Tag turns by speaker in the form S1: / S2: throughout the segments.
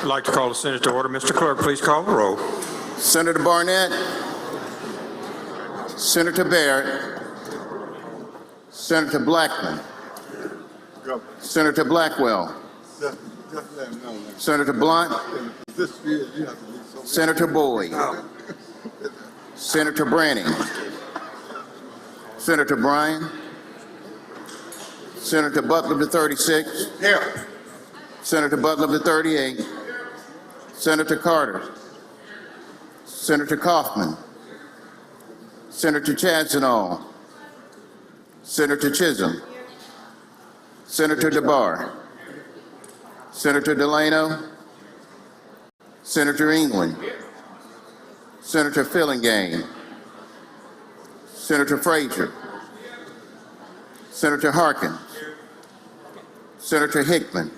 S1: I'd like to call the Senate to order. Mr. Clerk, please call the roll.
S2: Senator Barnett, Senator Barrett, Senator Blackman, Senator Blackwell, Senator Blunt, Senator Boyd, Senator Branning, Senator Bryan, Senator Butler to 36, here. Senator Butler to 38, Senator Carter, Senator Kaufman, Senator Chadzenall, Senator Chisholm, Senator DeBar, Senator Delano, Senator England, Senator Fillingane, Senator Frazier, Senator Harkins, Senator Hickman,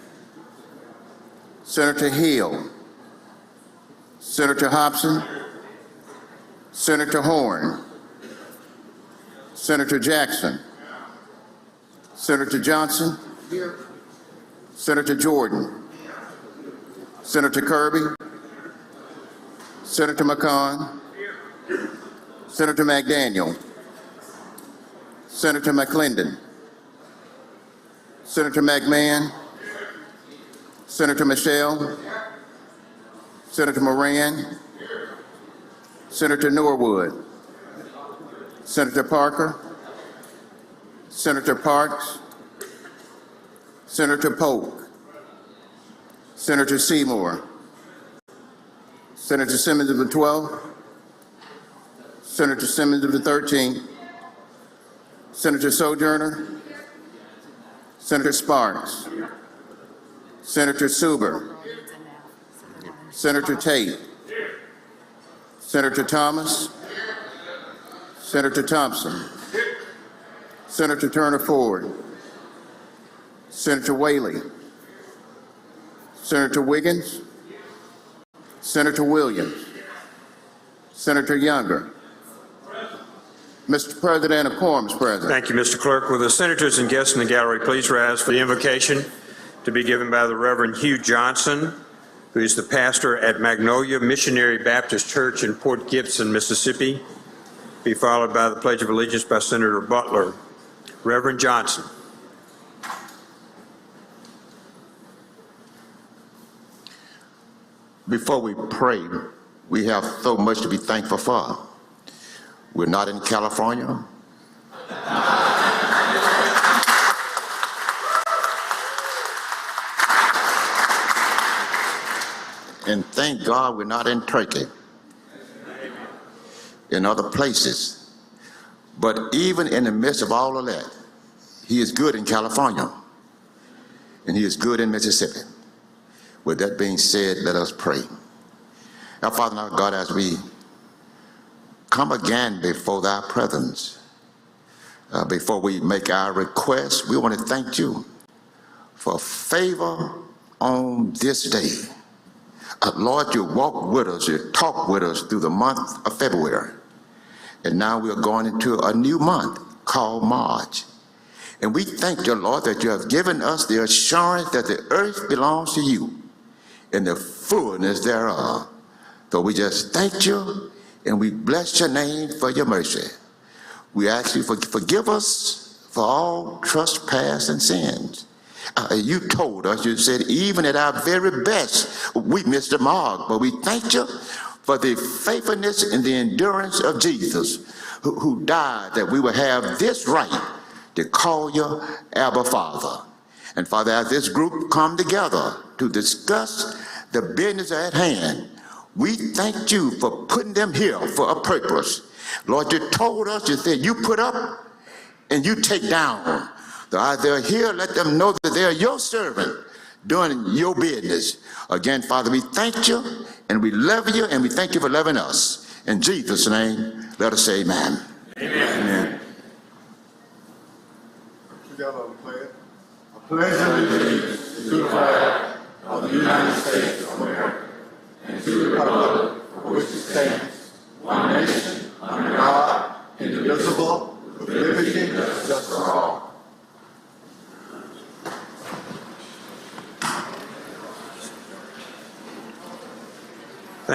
S2: Senator Hill, Senator Hobson, Senator Horn, Senator Jackson, Senator Johnson, Senator Jordan, Senator Kirby, Senator McCon, Senator McDaniel, Senator McClendon, Senator McMahon, Senator Michelle, Senator Moran, Senator Norwood, Senator Parker, Senator Parks, Senator Polk, Senator Seymour, Senator Simmons of the 12th, Senator Simmons of the 13th, Senator Sojourner, Senator Sparks, Senator Suber, Senator Tate, Senator Thomas, Senator Thompson, Senator Turner Ford, Senator Whaley, Senator Wiggins, Senator Williams, Senator Younger. Mr. President, a quorum is present.
S1: Thank you, Mr. Clerk. Will the senators and guests in the gallery please rise for the invocation to be given by the Reverend Hugh Johnson, who is the pastor at Magnolia Missionary Baptist Church in Port Gibson, Mississippi, be followed by the Pledge of Allegiance by Senator Butler. Reverend Johnson.
S3: Before we pray, we have so much to be thankful for. We're not in California. And thank God we're not in Turkey, in other places. But even in the midst of all of that, he is good in California, and he is good in Mississippi. With that being said, let us pray. Our Father, our God, as we come again before thy presence, before we make our request, we want to thank you for favor on this day. Lord, you walked with us, you talked with us through the month of February. And now we're going into a new month called March. And we thank you, Lord, that you have given us the assurance that the earth belongs to you and the fullness thereof. So we just thank you and we bless your name for your mercy. We ask you to forgive us for all trespass and sins. You told us, you said, even at our very best, we missed the mark. But we thank you for the faithfulness and the endurance of Jesus, who died that we would have this right to call you Abba Father. And Father, as this group come together to discuss the business at hand, we thank you for putting them here for a purpose. Lord, you told us, you said, you put up and you take down. So as they're here, let them know that they're your servant doing your business. Again, Father, we thank you and we love you and we thank you for loving us. In Jesus' name, let us say amen.
S1: Amen.
S3: Amen.
S4: Together on the pledge. I pledge allegiance to the flag of the United States of America and to the republic for which it stands, one nation, under God, indivisible, with liberty and justice for all.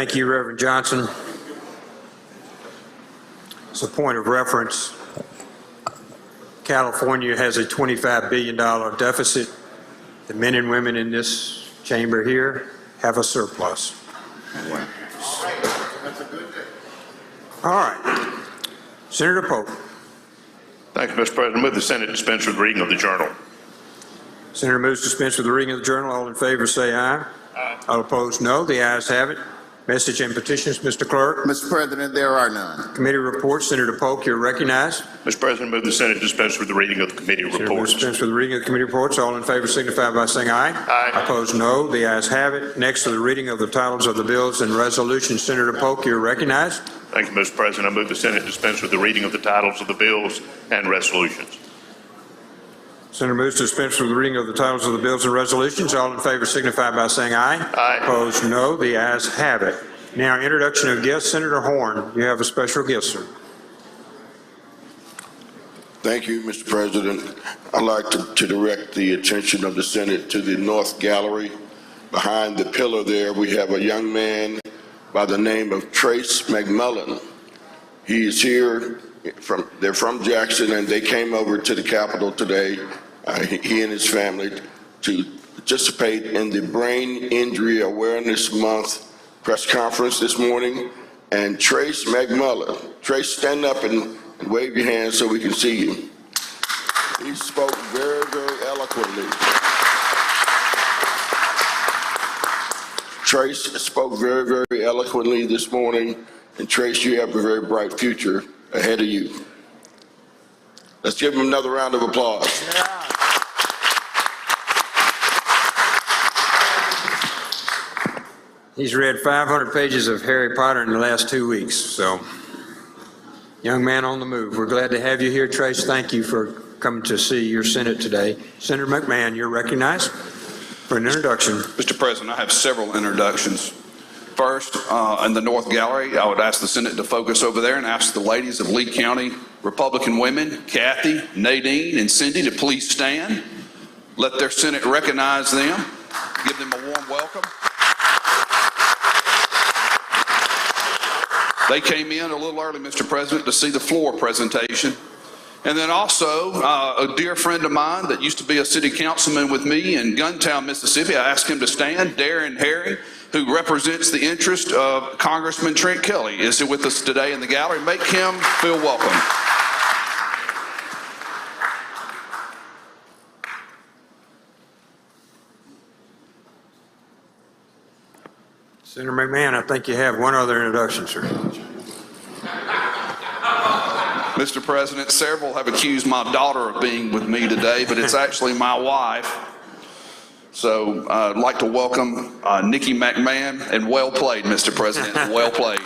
S1: Thank you, Reverend Johnson. As a point of reference, California has a $25 billion deficit. The men and women in this chamber here have a surplus. All right. Senator Pope.
S5: Thank you, Mr. President. Move the Senate dispense with the reading of the journal.
S1: Senator moves to dispense with the reading of the journal. All in favor say aye. Aye. All opposed, no. The ayes have it. Message and petitions, Mr. Clerk.
S2: Mr. President, there are none.
S1: Committee reports. Senator Polk, you're recognized.
S5: Mr. President, move the Senate dispense with the reading of the committee
S1: Senator moves to
S5: reports.
S1: dispense with the reading of the committee reports. All in favor signify by saying aye.
S5: Aye.
S1: Opposed, no. The ayes have it. Next to the reading of the titles of the bills and resolutions. Senator Polk, you're recognized.
S5: Thank you, Mr. President. I move the Senate dispense with the reading of the titles of the bills and resolutions.
S1: Senator moves to dispense with the reading of the titles of the bills and resolutions. All in favor signify by saying aye.
S5: Aye.
S1: Opposed, no. The ayes have it. Now, introduction of guests. Senator Horn, you have a special guest, sir.
S6: Thank you, Mr. President. I'd like to direct the attention of the Senate to the North Gallery. Behind the pillar there, we have a young man by the name of Trace McMullen. He is here they're from Jackson, and they came over to the Capitol today, he and his family, to participate in the Brain Injury Awareness Month press conference this morning. And Trace McMullen, Trace, stand up and wave your hand so we can see you. He spoke very, very eloquently. Trace spoke very, very eloquently this morning, and Trace, you have a very bright future ahead of you. Let's give him another round of applause.
S1: He's read 500 pages of Harry Potter in the last 2 weeks, so young man on the move. We're glad to have you here, Trace. Thank you for coming to see your Senate today. Senator McMahon, you're recognized for an introduction.
S7: Mr. President, I have several introductions. First, in the North Gallery, I would ask the Senate to focus over there and ask the ladies of Lee County Republican women, Kathy, Nadine, and Cindy, to please stand. Let their Senate recognize them. Give them a warm welcome. They came in a little early, Mr. President, to see the floor presentation. And then also, a dear friend of mine that used to be a city councilman with me in Guntown, Mississippi, I asked him to stand, Darren Harry, who represents the interest of Congressman Trent Kelly, is with us today in the gallery. Make him feel welcome.
S1: Senator McMahon, I think you have one other introduction, sir.
S7: Mr. President, several have accused my daughter of being with me today, but it's actually my wife. So I'd like to welcome Nikki McMahon, and well played, Mr. President, well played.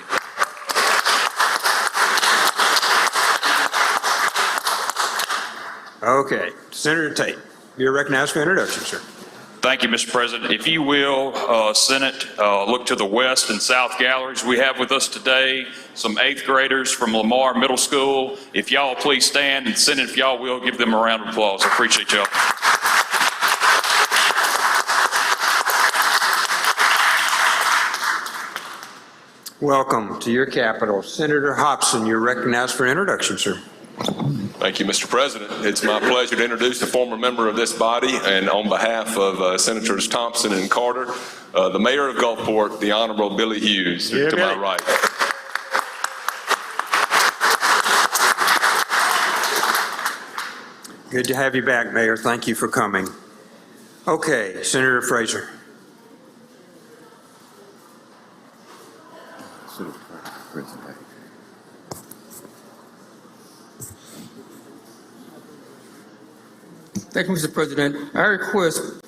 S1: Okay, Senator Tate, you're recognized for introduction, sir.
S8: Thank you, Mr. President. If you will, Senate, look to the west and south galleries. We have with us today some 8th graders from Lamar Middle School. If y'all please stand, and Senate, if y'all will, give them a round of applause. I appreciate y'all.
S1: Welcome to your capital. Senator Hobson, you're recognized for introduction, sir.
S9: Thank you, Mr. President. It's my pleasure to introduce a former member of this body, and on behalf of Senators Thompson and Carter, the mayor of Gulfport, the Honorable Billy Hughes, to my right.
S1: Good to have you back, Mayor. Thank you for coming. Okay, Senator Fraser.
S10: Thank you, Mr. President. I request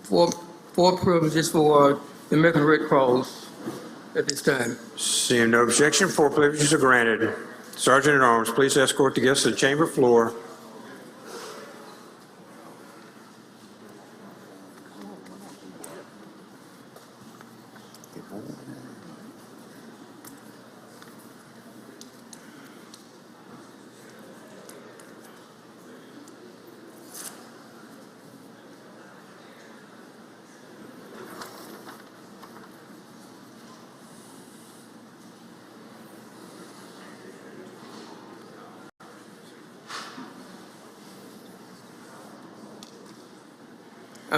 S10: four privileges for the American Red Cross at this time.
S1: Seeing no objection, 4 privileges are granted. Sergeant at Arms, please escort the guests to the chamber floor.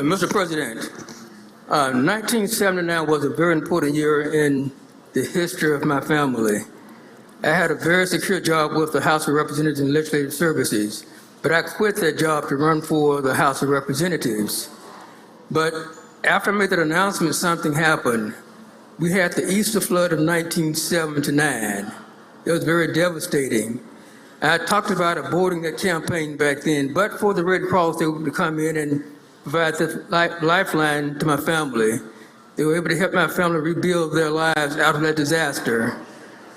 S10: Mr. President, 1979 was a very important year in the history of my family. I had a very secure job with the House of Representatives and Legislative Services, but I quit that job to run for the House of Representatives. But after I made that announcement, something happened. We had the Easter flood of 1979. It was very devastating. I talked about aborting that campaign back then, but for the Red Cross, they would come in and provide the lifeline to my family. They were able to help my family rebuild their lives out of that disaster.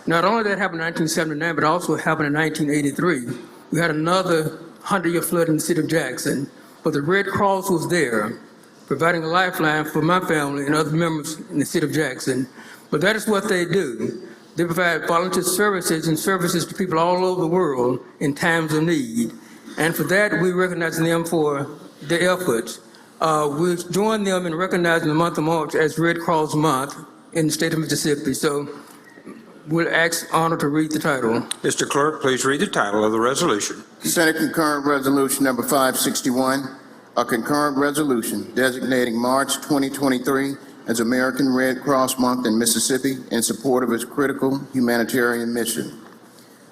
S10: Not only that happened in 1979, but also happened in 1983. We had another 100-year flood in the city of Jackson, but the Red Cross was there, providing a lifeline for my family and other members in the city of Jackson. But that is what they do. They provide volunteer services and services to people all over the world in times of need. And for that, we recognize them for their efforts. We join them in recognizing the month of March as Red Cross Month in the state of Mississippi. So we'll ask honor to read the title.
S1: Mr. Clerk, please read the title of the resolution.
S2: Senate Concurrent Resolution Number 561, a concurrent resolution designating March 2023 as American Red Cross Month in Mississippi in support of its critical humanitarian mission.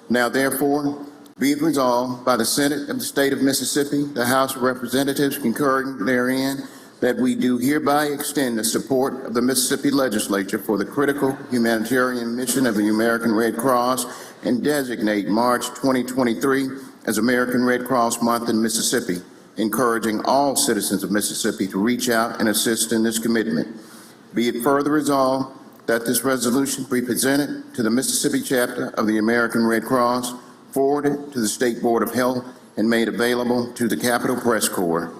S2: Now therefore, be it resolved by the Senate of the State of Mississippi, the House of Representatives concurring therein, that we do hereby extend the support of the Mississippi Legislature for the critical humanitarian mission of the American Red Cross and designate March 2023 as American Red Cross Month in Mississippi, encouraging all citizens of Mississippi to reach out and assist in this commitment. Be it further resolved that this resolution be presented to the Mississippi chapter of the American Red Cross, forwarded to the State Board of Health, and made available to the Capitol Press Corps.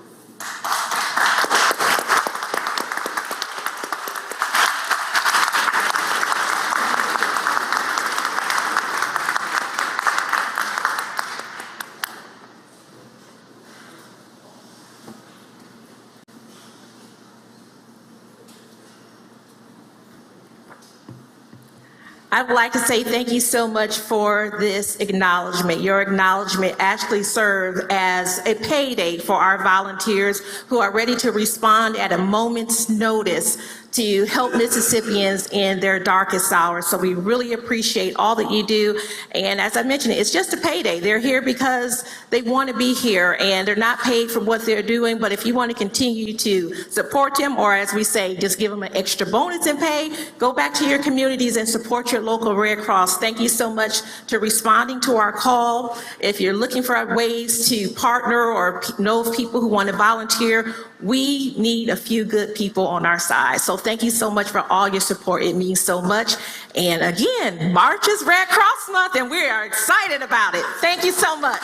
S11: I would like to say thank you so much for this acknowledgement. Your acknowledgement actually serves as a payday for our volunteers who are ready to respond at a moment's notice to help Mississippians in their darkest hours. So we really appreciate all that you do. And as I mentioned, it's just a payday. They're here because they want to be here and they're not paid for what they're doing. But if you want to continue to support them, or as we say, just give them an extra bonus in pay, go back to your communities and support your local Red Cross. Thank you so much to responding to our call. If you're looking for ways to partner or know of people who want to volunteer, we need a few good people on our side. So thank you so much for all your support. It means so much. And again, March is Red Cross Month and we are excited about it. Thank you so much.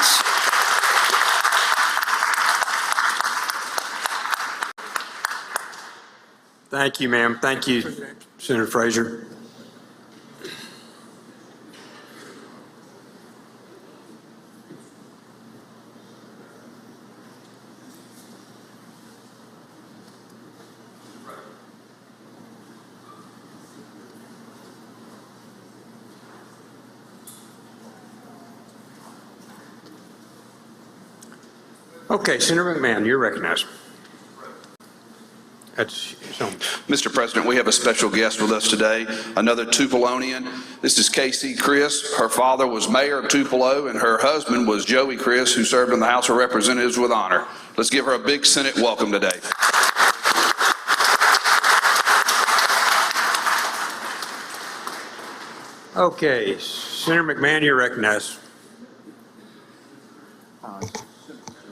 S1: Thank you, ma'am. Thank you, Senator Frazier. Okay, Senator McMahon, you're recognized.
S7: Mr. President, we have a special guest with us today, another Tupelonian. This is Casey Chris. Her father was mayor of Tupelo, and her husband was Joey Chris, who served in the House of Representatives with honor. Let's give her a big Senate welcome today.
S1: Okay, Senator McMahon, you're recognized.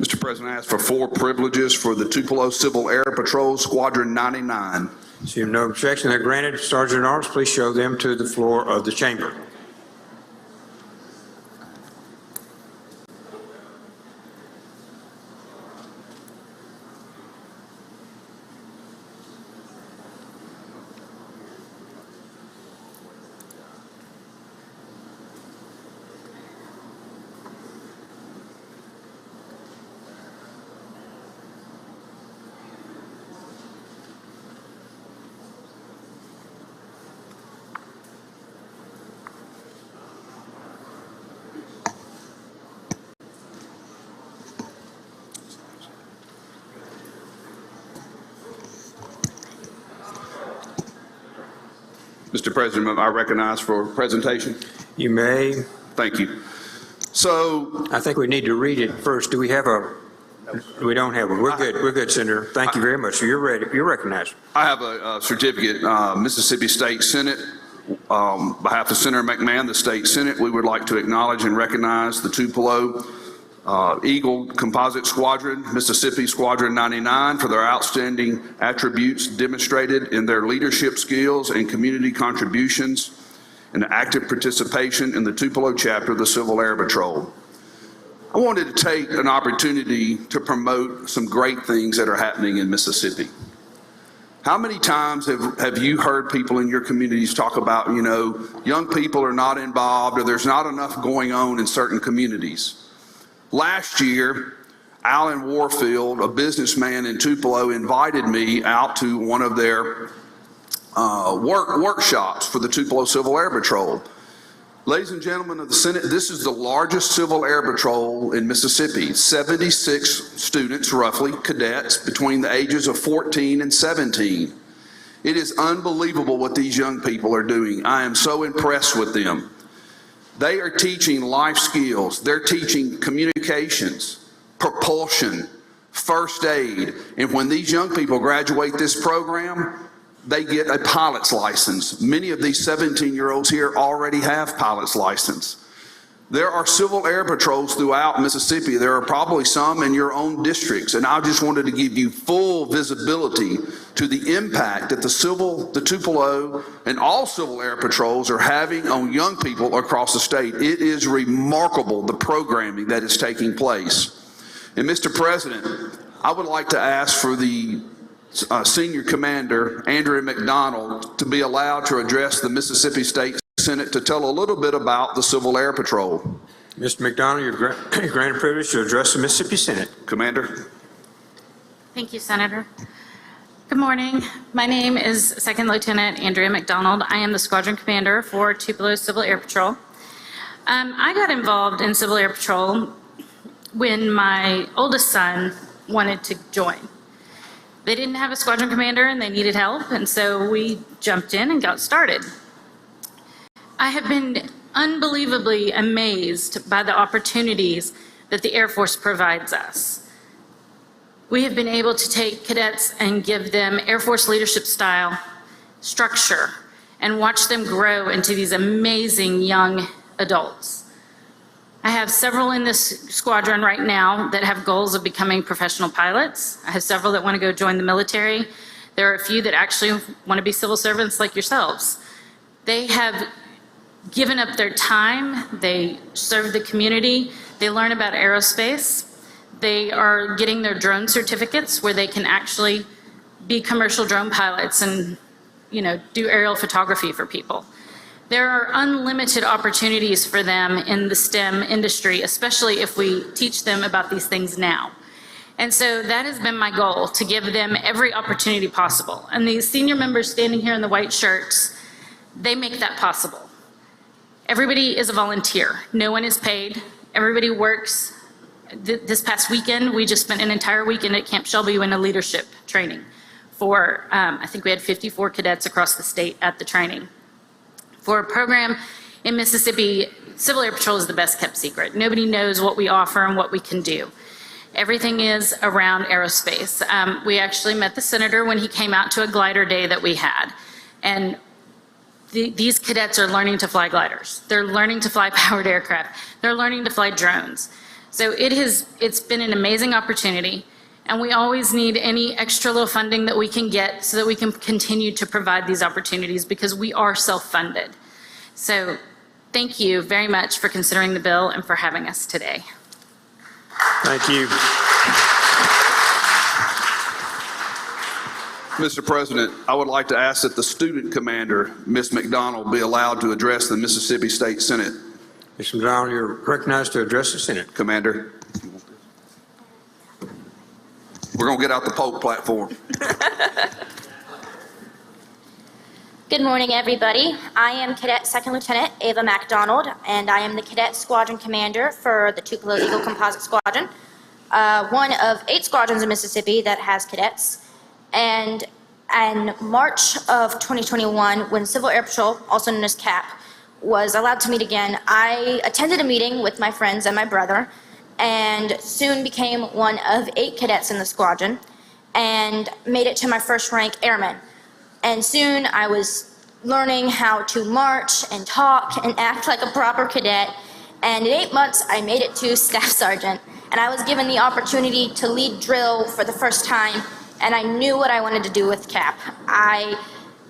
S7: Mr. President, I ask for 4 privileges for the Tupelo Civil Air Patrol Squadron 99.
S1: Seeing no objection, they're granted. Sergeant at Arms, please show them to the floor of the chamber.
S7: Mr. President, I recognize for presentation.
S1: You may.
S7: Thank you. So,
S1: I think we need to read it first. Do we have a, we don't have one. We're good. We're good, Senator. Thank you very much. You're ready. You're recognized.
S7: I have a certificate, Mississippi State Senate. Behalf of Senator McMahon, the State Senate, we would like to acknowledge and recognize the Tupelo Eagle Composite Squadron, Mississippi Squadron 99, for their outstanding attributes demonstrated in their leadership skills and community contributions and active participation in the Tupelo chapter of the Civil Air Patrol. I wanted to take an opportunity to promote some great things that are happening in Mississippi. How many times have you heard people in your communities talk about, you know, young people are not involved or there's not enough going on in certain communities? Last year, Alan Warfield, a businessman in Tupelo, invited me out to one of their workshops for the Tupelo Civil Air Patrol. Ladies and gentlemen of the Senate, this is the largest Civil Air Patrol in Mississippi. 76 students, roughly, cadets, between the ages of 14 and 17. It is unbelievable what these young people are doing. I am so impressed with them. They are teaching life skills. They're teaching communications, propulsion, first aid. And when these young people graduate this program, they get a pilot's license. Many of these 17-year-olds here already have pilot's license. There are Civil Air Patrols throughout Mississippi. There are probably some in your own districts. And I just wanted to give you full visibility to the impact that the Tupelo and all Civil Air Patrols are having on young people across the state. It is remarkable, the programming that is taking place. And Mr. President, I would like to ask for the Senior Commander, Andrea McDonald, to be allowed to address the Mississippi State Senate to tell a little bit about the Civil Air Patrol.
S1: Mr. McDonald, you're granted privilege to address the Mississippi Senate.
S7: Commander.
S12: Thank you, Senator. Good morning. My name is Second Lieutenant Andrea McDonald. I am the Squadron Commander for Tupelo Civil Air Patrol. I got involved in Civil Air Patrol when my oldest son wanted to join. They didn't have a squadron commander and they needed help, and so we jumped in and got started. I have been unbelievably amazed by the opportunities that the Air Force provides us. We have been able to take cadets and give them Air Force leadership style structure and watch them grow into these amazing young adults. I have several in this squadron right now that have goals of becoming professional pilots. I have several that want to go join the military. There are a few that actually want to be civil servants like yourselves. They have given up their time. They serve the community. They learn about aerospace. They are getting their drone certificates where they can actually be commercial drone pilots and, you know, do aerial photography for people. There are unlimited opportunities for them in the STEM industry, especially if we teach them about these things now. And so that has been my goal, to give them every opportunity possible. And these senior members standing here in the white shirts, they make that possible. Everybody is a volunteer. No one is paid. Everybody works. This past weekend, we just spent an entire weekend at Camp Shelby in a leadership training for, I think we had 54 cadets across the state at the training. For a program in Mississippi, Civil Air Patrol is the best kept secret. Nobody knows what we offer and what we can do. Everything is around aerospace. We actually met the senator when he came out to a glider day that we had. And these cadets are learning to fly gliders. They're learning to fly powered aircraft. They're learning to fly drones. So it's been an amazing opportunity. And we always need any extra little funding that we can get so that we can continue to provide these opportunities, because we are self-funded. So thank you very much for considering the bill and for having us today.
S1: Thank you.
S7: Mr. President, I would like to ask that the student commander, Ms. McDonald, be allowed to address the Mississippi State Senate.
S1: Mr. McDonald, you're recognized to address the Senate.
S7: Commander. We're going to get out the Pope platform.
S13: Good morning, everybody. I am Cadet Second Lieutenant Ava MacDonald, and I am the Cadet Squadron Commander for the Tupelo Eagle Composite Squadron, one of 8 squadrons in Mississippi that has cadets. And in March of 2021, when Civil Air Patrol, also known as CAP, was allowed to meet again, I attended a meeting with my friends and my brother, and soon became one of 8 cadets in the squadron, and made it to my first rank airman. And soon I was learning how to march and talk and act like a proper cadet, and in 8 months I made it to staff sergeant, and I was given the opportunity to lead drill for the first time, and I knew what I wanted to do with CAP. I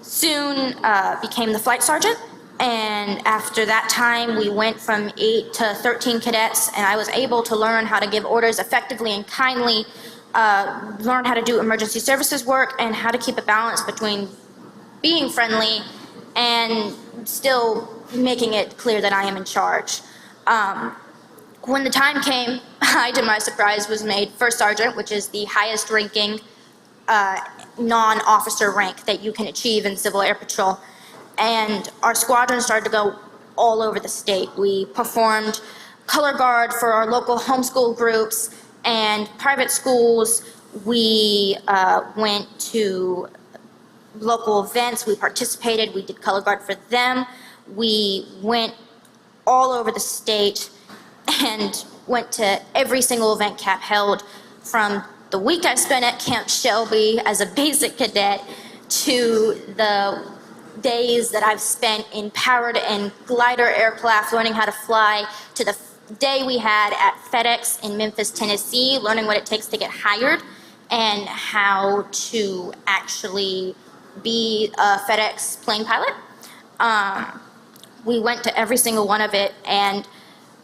S13: soon became the flight sergeant, and after that time we went from 8 to 13 cadets, and I was able to learn how to give orders effectively and kindly, learn how to do emergency services work, and how to keep a balance between being friendly and still making it clear that I am in charge. When the time came, I, to my surprise, was made first sergeant, which is the highest ranking non-officer rank that you can achieve in Civil Air Patrol. And our squadron started to go all over the state. We performed color guard for our local homeschool groups and private schools. We went to local events, we participated, we did color guard for them. We went all over the state and went to every single event CAP held, from the week I spent at Camp Shelby as a basic cadet to the days that I've spent in powered and glider aircraft learning how to fly, to the day we had at FedEx in Memphis, Tennessee, learning what it takes to get hired and how to actually be a FedEx plane pilot. We went to every single one of it, and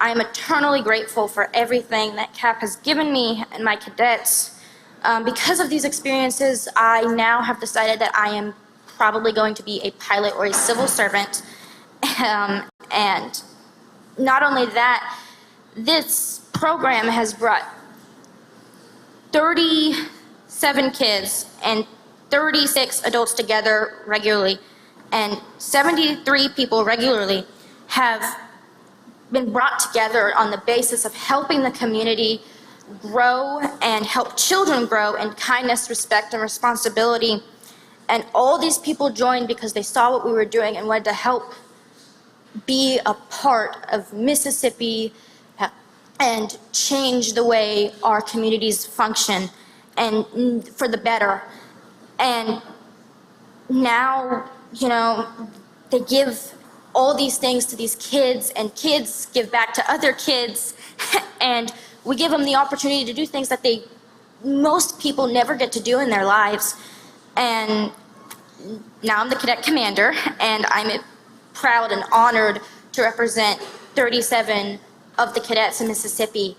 S13: I am eternally grateful for everything that CAP has given me and my cadets. Because of these experiences, I now have decided that I am probably going to be a pilot or a civil servant. And not only that, this program has brought 37 kids and 36 adults together regularly, and 73 people regularly have been brought together on the basis of helping the community grow and help children grow in kindness, respect, and responsibility. And all these people joined because they saw what we were doing and wanted to help be a part of Mississippi and change the way our communities function and for the better. And now, you know, they give all these things to these kids, and kids give back to other kids, and we give them the opportunity to do things that most people never get to do in their lives. And now I'm the cadet commander, and I'm proud and honored to represent 37 of the cadets in Mississippi.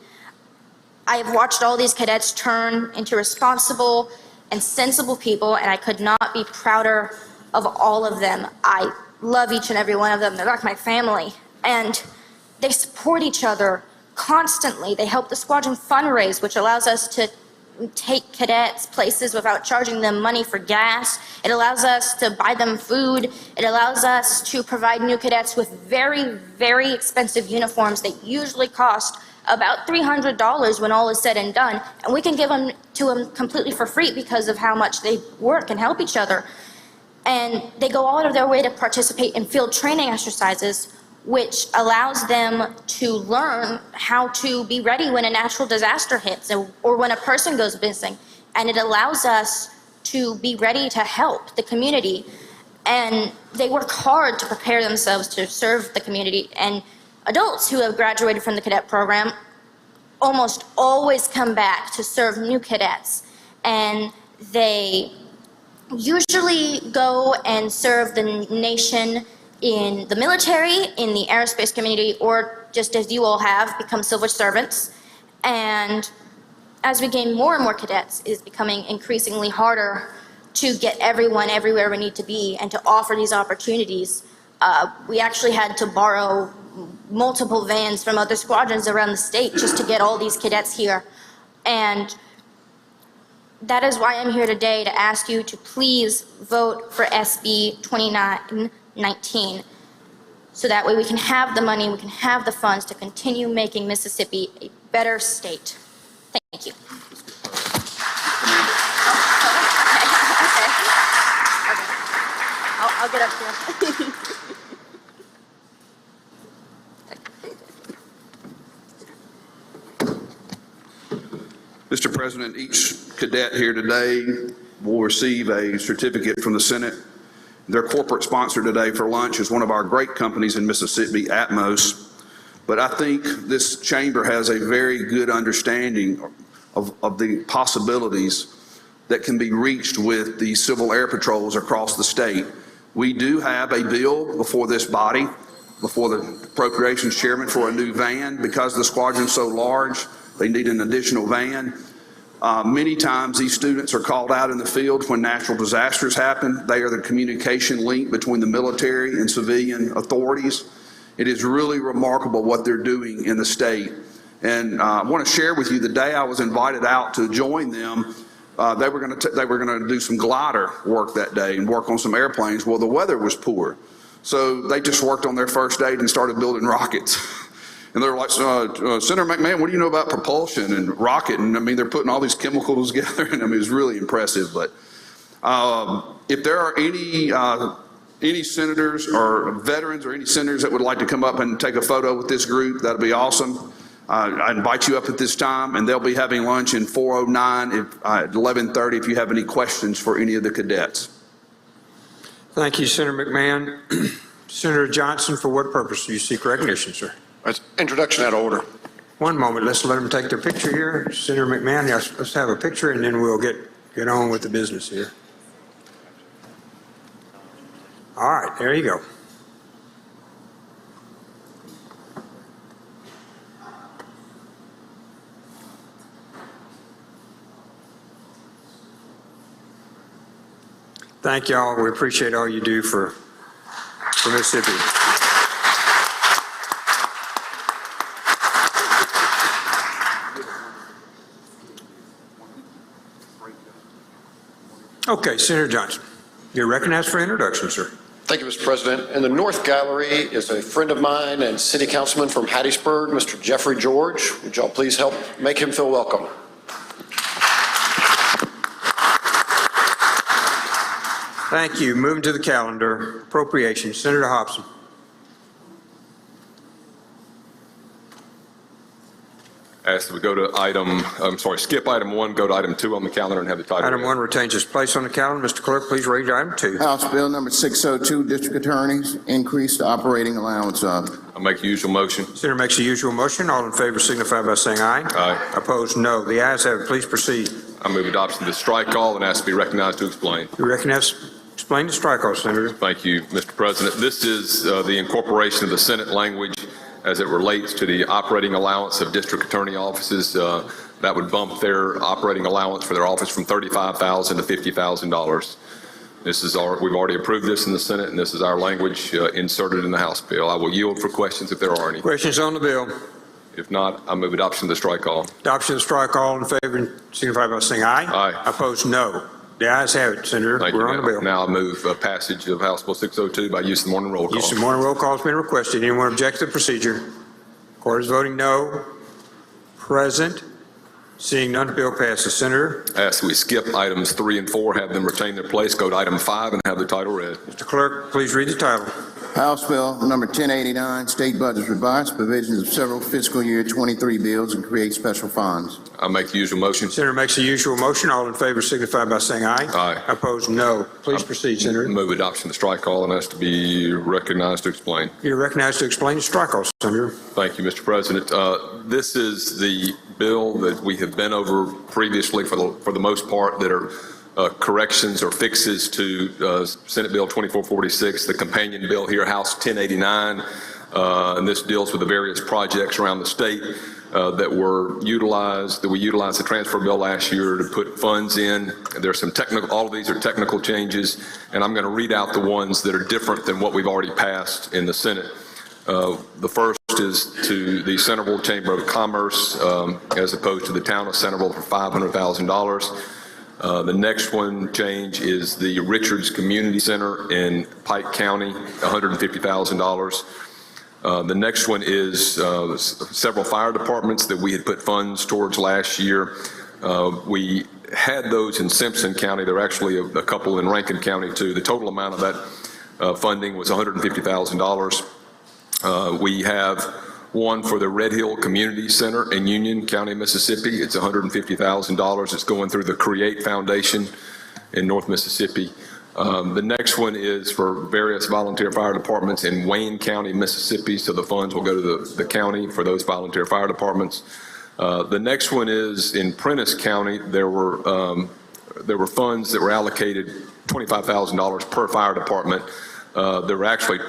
S13: I have watched all these cadets turn into responsible and sensible people, and I could not be prouder of all of them. I love each and every one of them. They're like my family, and they support each other constantly. They help the squadron fundraise, which allows us to take cadets places without charging them money for gas. It allows us to buy them food. It allows us to provide new cadets with very, very expensive uniforms that usually cost about $300 when all is said and done, and we can give them to them completely for free because of how much they work and help each other. And they go all out of their way to participate in field training exercises, which allows them to learn how to be ready when a natural disaster hits or when a person goes missing. And it allows us to be ready to help the community. And they work hard to prepare themselves to serve the community. And adults who have graduated from the cadet program almost always come back to serve new cadets. And they usually go and serve the nation in the military, in the aerospace community, or just as you all have, become civil servants. And as we gain more and more cadets, it is becoming increasingly harder to get everyone everywhere we need to be and to offer these opportunities. We actually had to borrow multiple vans from other squadrons around the state just to get all these cadets here. And that is why I'm here today, to ask you to please vote for SB 2919, so that way we can have the money, we can have the funds to continue making Mississippi a better state. Thank you. Get up here.
S7: Mr. President, each cadet here today will receive a certificate from the Senate. Their corporate sponsor today for lunch is one of our great companies in Mississippi, Atmos. But I think this chamber has a very good understanding of the possibilities that can be reached with the civil air patrols across the state. We do have a bill before this body, before the Appropriations Chairman, for a new van. Because the squadron's so large, they need an additional van. Many times these students are called out in the field when natural disasters happen. They are the communication link between the military and civilian authorities. It is really remarkable what they're doing in the state. And I want to share with you, the day I was invited out to join them, they were going to do some glider work that day and work on some airplanes. Well, the weather was poor. So they just worked on their first aid and started building rockets. And they're like, Senator McMahon, what do you know about propulsion and rocket? And I mean, they're putting all these chemicals together, and I mean, it's really impressive. But if there are any senators or veterans or any senators that would like to come up and take a photo with this group, that'd be awesome. I invite you up at this time, and they'll be having lunch in 409 at 11:30 if you have any questions for any of the cadets.
S1: Thank you, Senator McMahon. Senator Johnson, for what purpose do you seek recognition, sir?
S14: Introduction out of order.
S1: One moment, let's let them take their picture here. Senator McMahon, yes, let's have a picture, and then we'll get on with the business here. All right, there you go. Thank y'all. We appreciate all you do for Mississippi. Okay, Senator Johnson, you're recognized for introduction, sir.
S14: Thank you, Mr. President. In the North Gallery is a friend of mine and city councilman from Hattiesburg, Mr. Jeffrey George. Would y'all please help make him feel welcome?
S1: Thank you. Moving to the calendar, appropriations. Senator Hobson.
S9: Ask that we go to skip item 1, go to item 2 on the calendar and have the title.
S1: Item 1 retains its place on the calendar. Mr. Clerk, please read item 2.
S2: House Bill number 602, District Attorneys, increase the operating allowance of.
S9: I'll make the usual motion.
S1: Senator makes the usual motion. All in favor signify by saying aye.
S9: Aye.
S1: Opposed, no. The ayes have it. Please proceed.
S9: I move adoption of the strike all and ask to be recognized to explain.
S1: You recognize, explain the strike all, Senator.
S9: Thank you, Mr. President. This is the incorporation of the Senate language as it relates to the operating allowance of district attorney offices. That would bump their operating allowance for their office from $35,000 to $50,000. This is we've already approved this in the Senate, and this is our language inserted in the House bill. I will yield for questions if there are any.
S1: Questions on the bill?
S9: If not, I move adoption of the strike all.
S1: Adoption of the strike all in favor signify by saying aye.
S9: Aye.
S1: Opposed, no. The ayes have it, Senator.
S9: Thank
S1: We're
S9: you.
S1: on the bill.
S9: Now I move passage of House Bill 602 by use of the morning roll call.
S1: Use of morning roll call has been requested. Anyone object to the procedure? Court is voting no. Present. Seeing none, the bill passes. Senator.
S9: Ask that we skip items 3 and 4, have them retain their place, go to item 5 and have the title read.
S1: Mr. Clerk, please read the title.
S2: House Bill number 1089, State Budgets Revised, provisions of several fiscal year 23 bills and create special funds.
S9: I make the usual motion.
S1: Senator makes the usual motion. All in favor signify by saying aye.
S9: Aye.
S1: Opposed, no. Please proceed, Senator.
S9: Move adoption of the strike all and ask to be recognized to explain.
S1: You're recognized to explain the strike all, Senator.
S9: Thank you, Mr. President. This is the bill that we have been over previously for the most part that are corrections or fixes to Senate Bill 2446, the companion bill here, House 1089, and this deals with the various projects around the state that we utilized the transfer bill last year to put funds in. There's some all of these are technical changes, and I'm going to read out the ones that are different than what we've already passed in the Senate. The first is to the Centerville Chamber of Commerce as opposed to the town of Centerville for $500,000. The next one change is the Richards Community Center in Pike County, $150,000. The next one is several fire departments that we had put funds towards last year. We had those in Simpson County. There are actually a couple in Rankin County too. The total amount of that funding was $150,000. We have one for the Red Hill Community Center in Union County, Mississippi. It's $150,000. It's going through the Create Foundation in North Mississippi. The next one is for various volunteer fire departments in Wayne County, Mississippi, so the funds will go to the county for those volunteer fire departments. The next one is in Prentiss County. There were funds that were allocated $25,000 per fire department. There were actually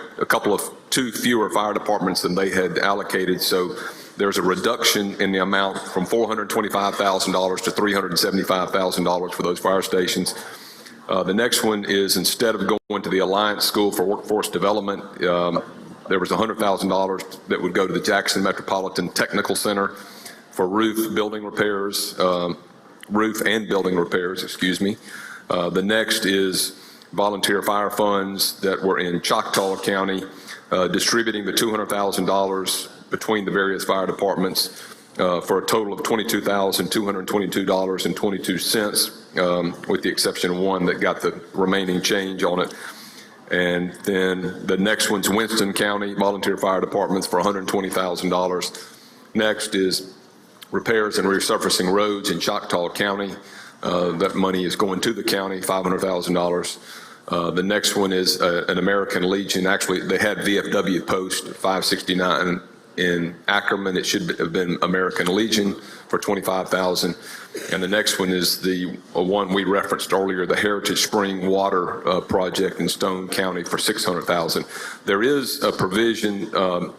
S9: two fewer fire departments than they had allocated, so there's a reduction in the amount from $425,000 to $375,000 for those fire stations. The next one is, instead of going to the Alliance School for Workforce Development, there was $100,000 that would go to the Jackson Metropolitan Technical Center for roof and building repairs, excuse me. The next is volunteer fire funds that were in Choctaw County, distributing the $200,000 between the various fire departments for a total of $22,222.22, with the exception of one that got the remaining change on it. And then the next one's Winston County Volunteer Fire Departments for $120,000. Next is repairs and resurfacing roads in Choctaw County. That money is going to the county, $500,000. The next one is an American Legion. Actually, they had VFW Post 569 in Ackerman. It should have been American Legion for $25,000. And the next one is the one we referenced earlier, the Heritage Spring Water Project in Stone County for $600,000. There is a provision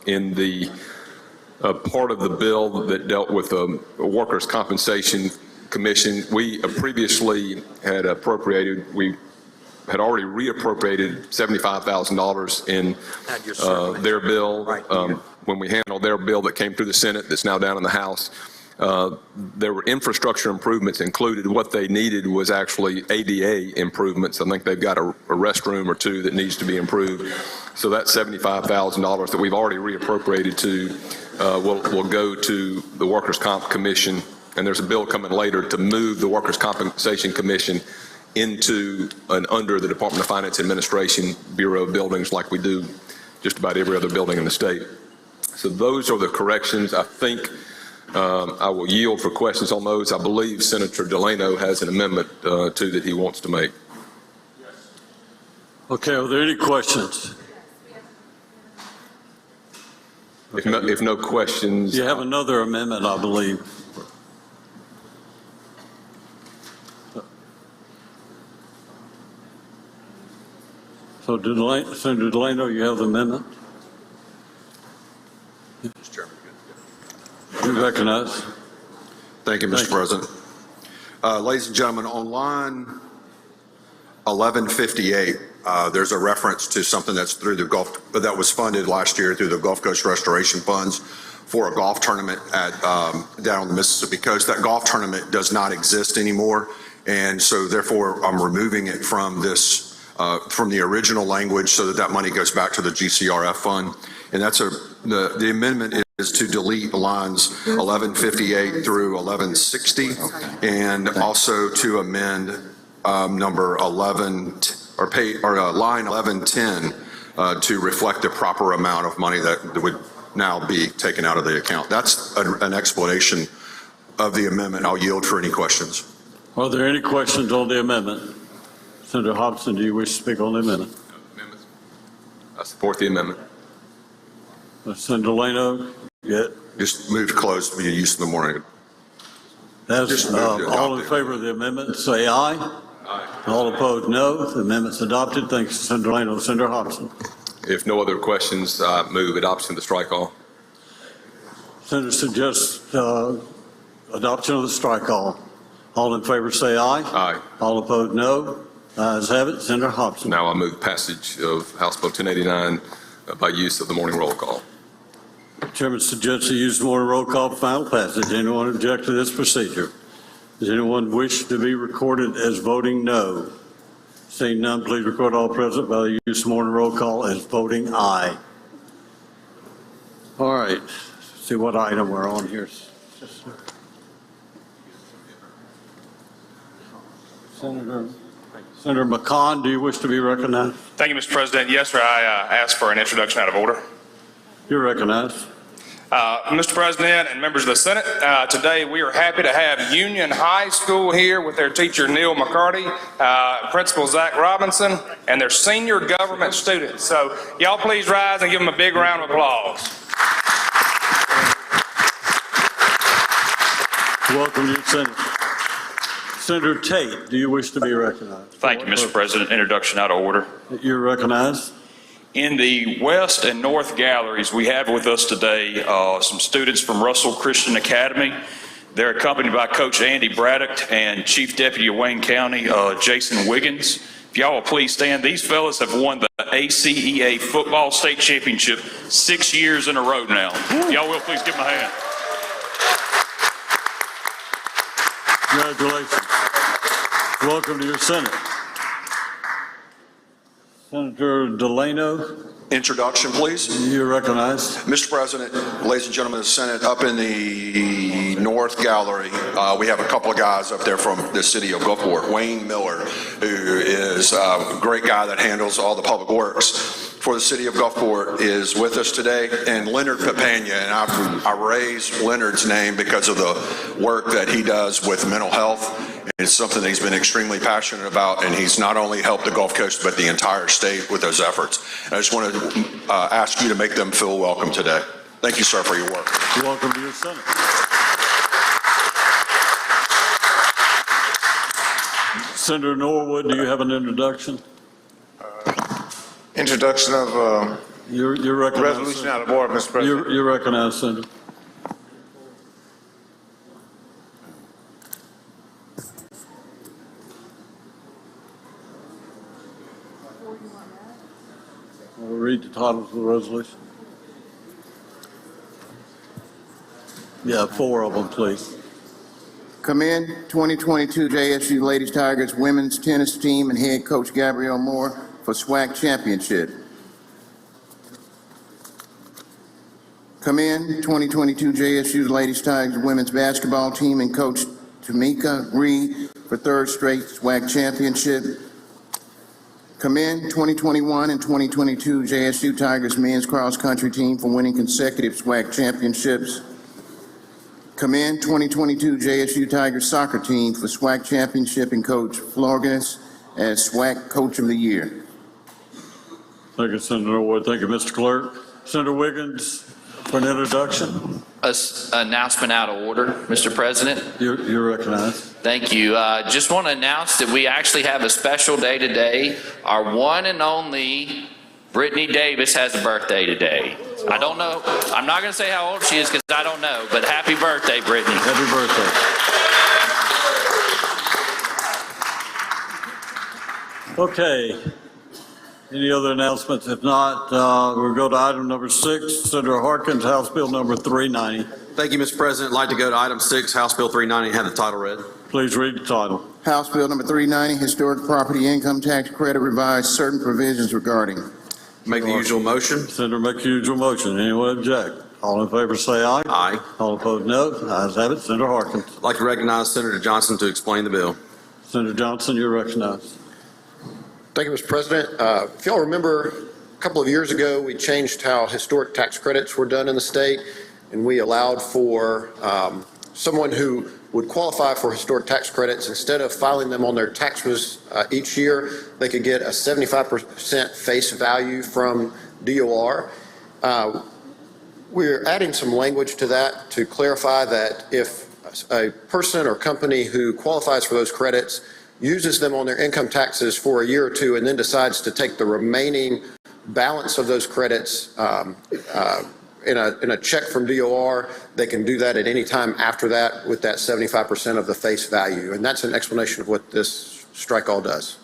S9: in the part of the bill that dealt with the Workers' Compensation Commission. We previously had we had already reappropriated $75,000 in their bill. When we handled their bill that came through the Senate, that's now down in the House, there were infrastructure improvements included. What they needed was actually ADA improvements. I think they've got a restroom or two that needs to be improved. So that $75,000 that we've already reappropriated to will go to the Workers' Comp Commission. And there's a bill coming later to move the Workers' Compensation Commission into and under the Department of Finance Administration Bureau of Buildings, like we do just about every other building in the state. So those are the corrections. I think I will yield for questions on those. I believe Senator Delano has an amendment too that he wants to make.
S15: Okay, are there any questions?
S9: If no questions.
S15: You have another amendment, I believe. So Senator Delano, you have the amendment?
S16: Mr. Chairman.
S15: You recognize.
S16: Thank you, Mr. President. Ladies and gentlemen, on line 1158, there's a reference to something that's that was funded last year through the Gulf Coast Restoration Funds for a golf tournament down on the Mississippi coast. That golf tournament does not exist anymore, and so therefore I'm removing it from this from the original language so that money goes back to the GCRF fund. And that's the amendment is to delete lines 1158 through 1160, and also to amend number 11 or line 1110 to reflect the proper amount of money that would now be taken out of the account. That's an explanation of the amendment. I'll yield for any questions.
S15: Are there any questions on the amendment? Senator Hobson, do you wish to speak on the amendment?
S9: I support the amendment.
S15: Senator Delano,
S16: just move to close the use of the morning.
S15: All in favor of the amendment, say aye. Aye. All opposed, no. The amendment's adopted. Thanks, Senator Delano. Senator Hobson.
S9: If no other questions, I move adoption of the strike all.
S15: Senator suggests adoption of the strike all. All in favor, say aye.
S9: Aye.
S15: All opposed, no. Ayes have it. Senator Hobson.
S9: Now I move passage of House Bill 1089 by use of the morning roll call.
S15: Chairman suggests to use the morning roll call for final passage. Anyone object to this procedure? Does anyone wish to be recorded as voting no? Seeing none, please record all present by the use of morning roll call as voting aye. All right. Let's see what item we're on here. Senator Senator McCon, do you wish to be recognized?
S17: Thank you, Mr. President. Yes, sir, I asked for an introduction out of order.
S15: You're recognized.
S17: Mr. President and members of the Senate, today we are happy to have Union High School here with their teacher Neil McCarty, Principal Zach Robinson, and their senior government students. So y'all please rise and give them a big round of applause.
S15: Welcome to your Senate. Senator Tate, do you wish to be recognized?
S8: Thank you, Mr. President. Introduction out of order.
S15: You're recognized.
S8: In the West and North galleries, we have with us today some students from Russell Christian Academy. They're accompanied by Coach Andy Braddock and Chief Deputy of Wayne County, Jason Wiggins. If y'all will please stand, these fellas have won the ACEA Football State Championship 6 years in a row now. Y'all will please give them a hand.
S15: Congratulations. Welcome to your Senate. Senator Delano.
S16: Introduction, please.
S15: You're recognized.
S16: Mr. President, ladies and gentlemen of the Senate, up in the North Gallery, we have a couple of guys up there from the city of Gulfport. Wayne Miller, who is a great guy that handles all the public works for the city of Gulfport, is with us today, and Leonard Papania, and I raise Leonard's name because of the work that he does with mental health. It's something that he's been extremely passionate about, and he's not only helped the Gulf Coast, but the entire state with those efforts. And I just want to ask you to make them feel welcome today. Thank you, sir, for your work.
S15: Welcome to your Senate. Senator Norwood, do you have an introduction?
S4: Introduction of
S15: You're recognized.
S4: resolution out of order, Mr. President.
S15: You're recognized, Senator. We'll read the titles of the resolution. Yeah, 4 of them, please.
S2: Commend 2022 JSU Ladies Tigers women's tennis team and head coach Gabrielle Moore for SWAC championship. Commend 2022 JSU Ladies Tigers women's basketball team and coach Tamika Reed for 3rd straight SWAC championship. Commend 2021 and 2022 JSU Tigers men's cross country team for winning consecutive SWAC championships. Commend 2022 JSU Tigers soccer team for SWAC championship and coach Florgas as SWAC Coach of the Year.
S15: Thank you, Senator Norwood. Thank you, Mr. Clerk. Senator Wiggins for an introduction.
S18: Announcement out of order, Mr. President.
S15: You're recognized.
S18: Thank you. Just want to announce that we actually have a special day today. Our one and only Brittany Davis has a birthday today. I don't know. I'm not going to say how old she is because I don't know, but happy birthday, Brittany.
S15: Happy birthday. Okay. Any other announcements? If not, we'll go to item number 6. Senator Harkins, House Bill number 390.
S19: Thank you, Mr. President. I'd like to go to item 6, House Bill 390, and have the title read.
S15: Please read the title.
S2: House Bill number 390, Historic Property Income Tax Credit revised certain provisions regarding.
S19: Make the usual motion.
S15: Senator, make the usual motion. Anyone object? All in favor say aye.
S19: Aye.
S15: All opposed, no. Ayes have it. Senator Harkins.
S19: I'd like to recognize Senator Johnson to explain the bill.
S15: Senator Johnson, you're recognized.
S14: Thank you, Mr. President. If y'all remember, a couple of years ago, we changed how historic tax credits were done in the state, and we allowed for someone who would qualify for historic tax credits. Instead of filing them on their taxes each year, they could get a 75% face value from DOR. We're adding some language to that to clarify that if a person or company who qualifies for those credits uses them on their income taxes for a year or two and then decides to take the remaining balance of those credits in a check from DOR, they can do that at any time after that with that 75% of the face value. And that's an explanation of what this strike-all does.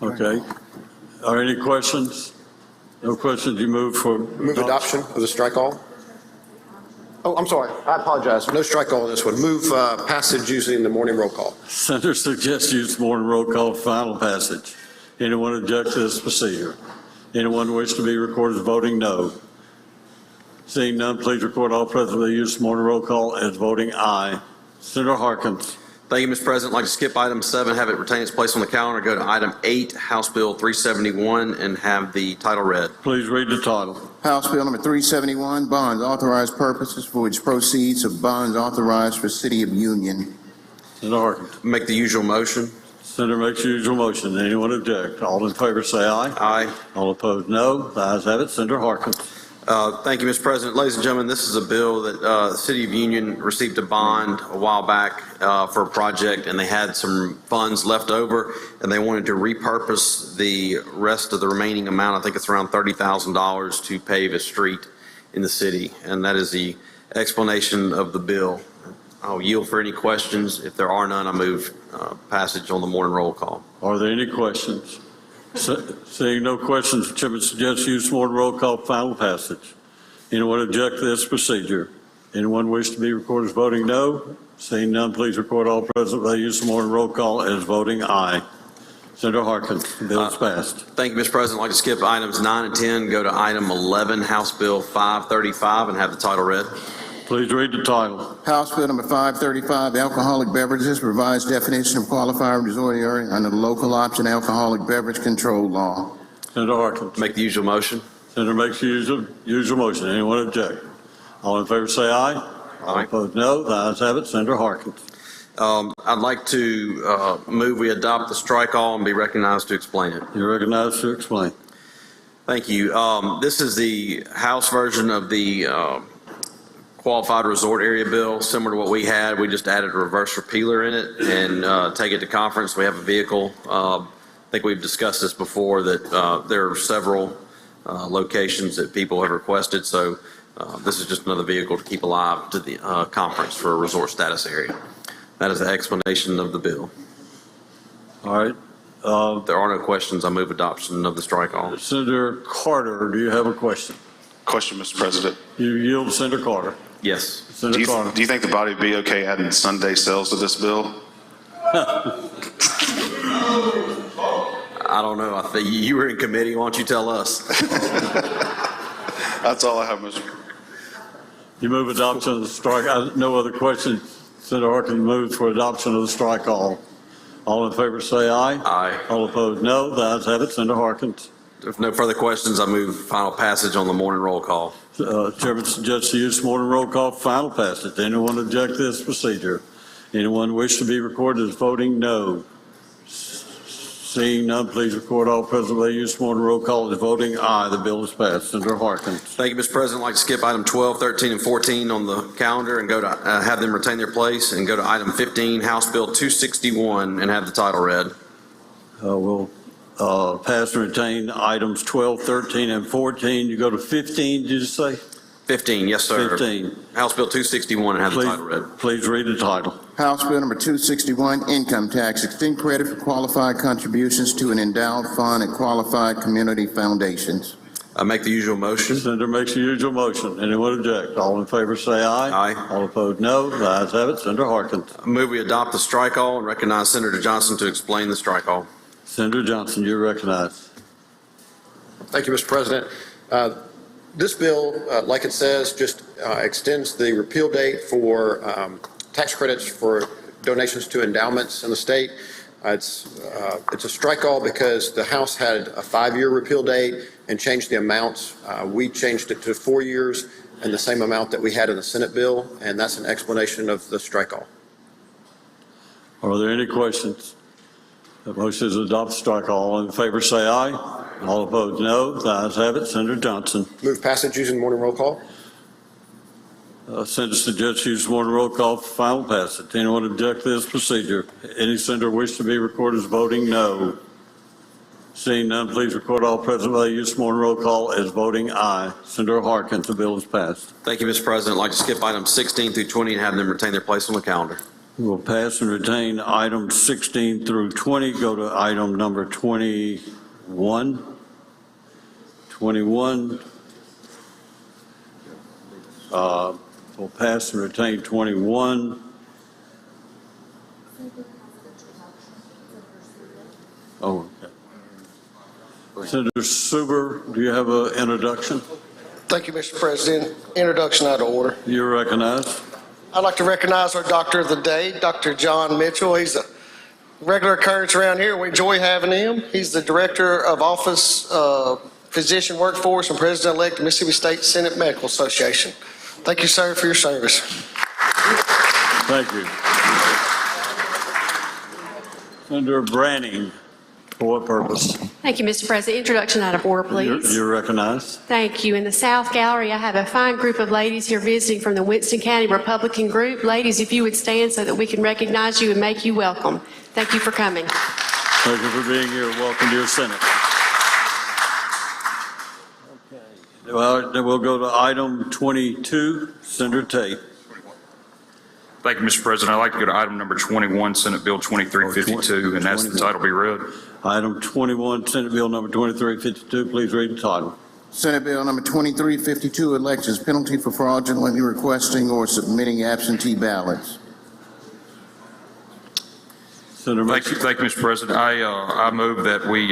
S15: Okay. Are there any questions? No questions. You move for
S14: Move adoption of the strike-all. Oh, I'm sorry. I apologize. No strike-all on this one. Move passage using the morning roll call.
S15: Senator suggests use morning roll call for final passage. Anyone object to this procedure? Anyone wish to be recorded as voting no? Seeing none, please record all present with the use of morning roll call as voting aye. Senator Harkins.
S19: Thank you, Mr. President. I'd like to skip item 7, have it retain its place on the calendar, go to item 8, House Bill 371, and have the title read.
S15: Please read the title.
S2: House Bill number 371, bonds authorized purposes for which proceeds of bonds authorized for City of Union.
S15: Senator Harkins.
S19: Make the usual motion.
S15: Senator makes the usual motion. Anyone object? All in favor say aye.
S19: Aye.
S15: All opposed, no. The ayes have it. Senator Harkins.
S19: Thank you, Mr. President. Ladies and gentlemen, this is a bill that the City of Union received a bond a while back for a project, and they had some funds left over, and they wanted to repurpose the rest of the remaining amount. I think it's around $30,000 to pave a street in the city, and that is the explanation of the bill. I'll yield for any questions. If there are none, I move passage on the morning roll call.
S15: Are there any questions? Seeing no questions, the chairman suggests use morning roll call for final passage. Anyone object to this procedure? Anyone wish to be recorded as voting no? Seeing none, please record all present by use of morning roll call as voting aye. Senator Harkins, the bill is passed.
S19: Thank you, Mr. President. I'd like to skip items 9 and 10, go to item 11, House Bill 535, and have the title read.
S15: Please read the title.
S2: House Bill number 535, alcoholic beverages, revised definition of qualified resort area under the local option alcoholic beverage control law.
S15: Senator Harkins.
S19: Make the usual motion.
S15: Senator makes the usual motion. Anyone object? All in favor say aye. All opposed, no. The ayes have it. Senator Harkins.
S19: I'd like to move we adopt the strike all and be recognized to explain it.
S15: You're recognized to explain.
S19: Thank you. This is the House version of the qualified resort area bill, similar to what we had. We just added a reverse repealer in it and take it to conference. We have a vehicle. I think we've discussed this before, that there are several locations that people have requested. So this is just another vehicle to keep alive to the conference for a resort status area. That is the explanation of the bill.
S15: All right.
S19: If there are no questions, I move adoption of the strike all.
S15: Senator Carter, do you have a question?
S20: Question, Mr. President.
S15: You yield to Senator Carter.
S19: Yes.
S15: Senator Carter.
S20: Do you think the body would be okay adding Sunday sales to this bill?
S19: I don't know. I think you were in committee. Why don't you tell us?
S20: That's all I have, Mr.
S15: You move adoption of the strike. No other questions. Senator Harkins moves for adoption of the strike all. All in favor say aye.
S19: Aye.
S15: All opposed, no. The ayes have it. Senator Harkins.
S19: If no further questions, I move final passage on the morning roll call.
S15: Chairman suggests the use of morning roll call for final passage. Anyone object to this procedure? Anyone wish to be recorded as voting no? Seeing none, please record all present by use of morning roll call as voting aye. The bill is passed. Senator Harkins.
S19: Thank you, Mr. President. I'd like to skip item 12, 13, and 14 on the calendar and go to have them retain their place and go to item 15, House Bill 261, and have the title read.
S15: We'll pass and retain items 12, 13, and 14. You go to 15, did you say?
S19: 15, yes, sir.
S15: 15.
S19: House Bill 261, and have the title read.
S15: Please read the title.
S2: House Bill number 261, income tax, extend credit for qualified contributions to an endowed fund and qualified community foundations.
S19: I make the usual motion.
S15: Senator makes the usual motion. Anyone object? All in favor say aye.
S19: Aye.
S15: All opposed, no. The ayes have it. Senator Harkins.
S19: I move we adopt the strike all and recognize Senator Johnson to explain the strike all.
S15: Senator Johnson, you're recognized.
S14: Thank you, Mr. President. This bill, like it says, just extends the repeal date for tax credits for donations to endowments in the state. It's a strike all because the House had a 5-year repeal date and changed the amounts. We changed it to 4 years and the same amount that we had in the Senate bill, and that's an explanation of the strike all.
S15: Are there any questions? The motion is to adopt the strike all. All in favor say aye. All opposed, no. The ayes have it. Senator Johnson.
S14: Move passage using morning roll call.
S15: Senator suggests use morning roll call for final passage. Anyone object to this procedure? Any senator wish to be recorded as voting no? Seeing none, please record all present by use of morning roll call as voting aye. Senator Harkins, the bill is passed.
S19: Thank you, Mr. President. I'd like to skip items 16 through 20 and have them retain their place on the calendar.
S15: We'll pass and retain items 16 through 20. Go to item number 21. 21. We'll pass and retain 21. Oh, okay. Senator Suber, do you have an introduction?
S21: Thank you, Mr. President. Introduction out of order.
S15: You're recognized.
S21: I'd like to recognize our Doctor of the Day, Dr. John Mitchell. He's a regular occurrence around here. We enjoy having him. He's the Director of Office Physician Workforce and President-elect of Mississippi State Senate Medical Association. Thank you, sir, for your service.
S15: Thank you. Senator Branning, for what purpose?
S22: Thank you, Mr. President. Introduction out of order, please.
S15: You're recognized.
S22: Thank you. In the South Gallery, I have a fine group of ladies here visiting from the Winston County Republican group. Ladies, if you would stand so that we can recognize you and make you welcome. Thank you for coming.
S15: Thank you for being here. Welcome to your Senate. Okay. Well, then we'll go to item 22, Senator Tate.
S8: Thank you, Mr. President. I'd like to go to item number 21, Senate Bill 2352, and ask the title be read.
S15: Item 21, Senate Bill number 2352. Please read the title.
S2: Senate Bill number 2352, elections penalty for fraudulently requesting or submitting absentee ballots.
S15: Senator
S8: Thank you, Mr. President. I move that we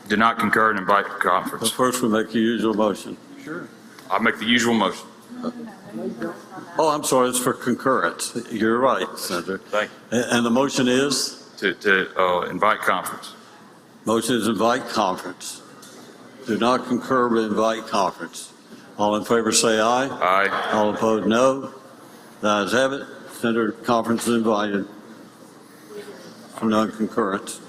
S8: do not concur and invite conference.
S15: First, we make the usual motion.
S8: Sure. I make the usual motion.
S15: Oh, I'm sorry, it's for concurrence. You're right, Senator.
S8: Thank you.
S15: And the motion is?
S8: To invite conference.
S15: Motion is invite conference. Do not concur, but invite conference. All in favor say aye.
S8: Aye.
S15: All opposed, no. The ayes have it. Senator, conference is invited for non-concurrence.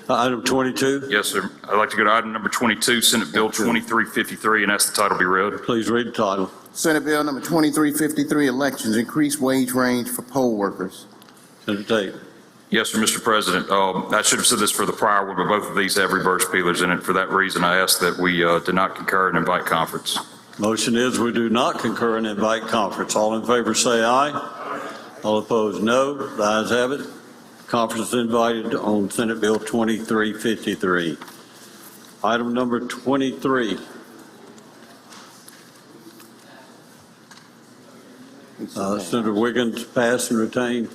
S15: Item 22.
S8: Yes, sir. I'd like to go to item number 22, Senate Bill 2353, and ask the title be read.
S15: Please read the title.
S2: Senate Bill number 2353, elections, increased wage range for poll workers.
S15: Senator Tate.
S8: Yes, sir, Mr. President. I should have said this for the prior one, but both of these have reverse peelers in it. For that reason, I ask that we do not concur and invite conference.
S15: Motion is we do not concur and invite conference. All in favor say aye. All opposed, no. The ayes have it. Conference is invited on Senate Bill 2353. Item number 23. Senator Wiggins, pass and retain.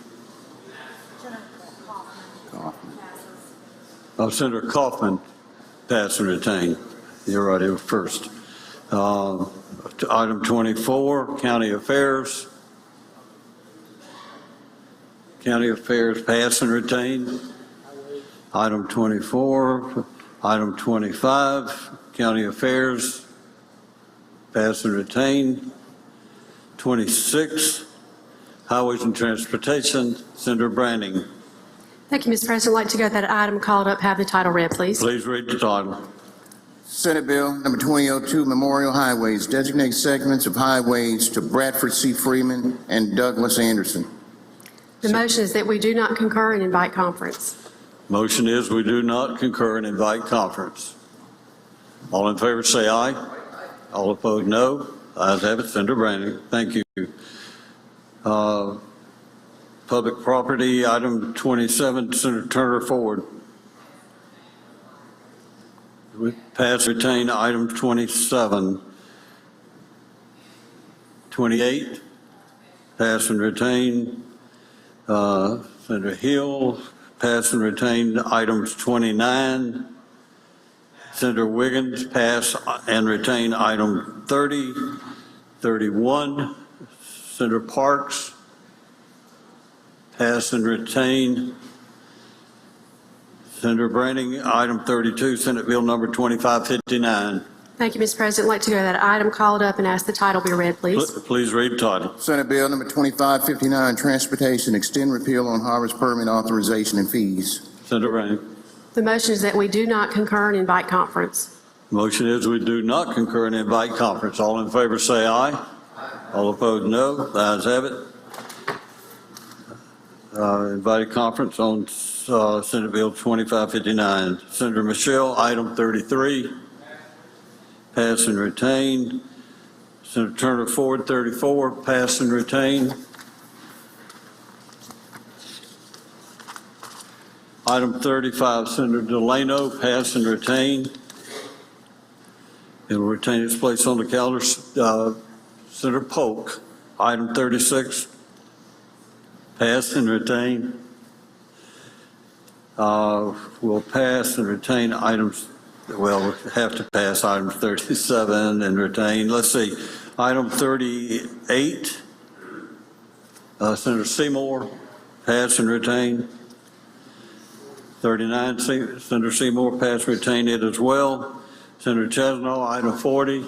S15: Senator Kaufman, pass and retain. You're right here first. Item 24, County Affairs. County Affairs, pass and retain. Item 24. Item 25, County Affairs, pass and retain. 26, Highways and Transportation, Senator Branning.
S22: Thank you, Mr. President. I'd like to go to that item called up, have the title read, please.
S15: Please read the title.
S2: Senate Bill number 2002, Memorial Highways, designate segments of highways to Bradford C. Freeman and Douglas Anderson.
S22: The motion is that we do not concur and invite conference.
S15: Motion is we do not concur and invite conference. All in favor say aye. All opposed, no. Ayes have it. Senator Branning. Thank you. Public property, item 27, Senator Turner Ford. We pass retain item 27. 28, pass and retain. Senator Hill, pass and retain items 29. Senator Wiggins, pass and retain item 30, 31. Senator Parks, pass and retain. Senator Branning, item 32, Senate Bill number 2559.
S22: Thank you, Mr. President. I'd like to go to that item called up and ask the title be read, please.
S15: Please read the title.
S2: Senate Bill number 2559, Transportation, extend repeal on harvest permit authorization and fees.
S15: Senator Branning.
S22: The motion is that we do not concur and invite conference.
S15: Motion is we do not concur and invite conference. All in favor say aye. All opposed, no. The ayes have it. Invited conference on Senate Bill 2559. Senator Michelle, item 33. Pass and retain. Senator Turner Ford, 34. Pass and retain. Item 35, Senator Delano, pass and retain. It will retain its place on the calendar. Senator Polk, item 36, pass and retain. We'll pass and retain items, well, we have to pass item 37 and retain. Let's see, item 38, Senator Seymour, pass and retain. 39, Senator Seymour, pass and retain it as well. Senator Chesnall, item 40.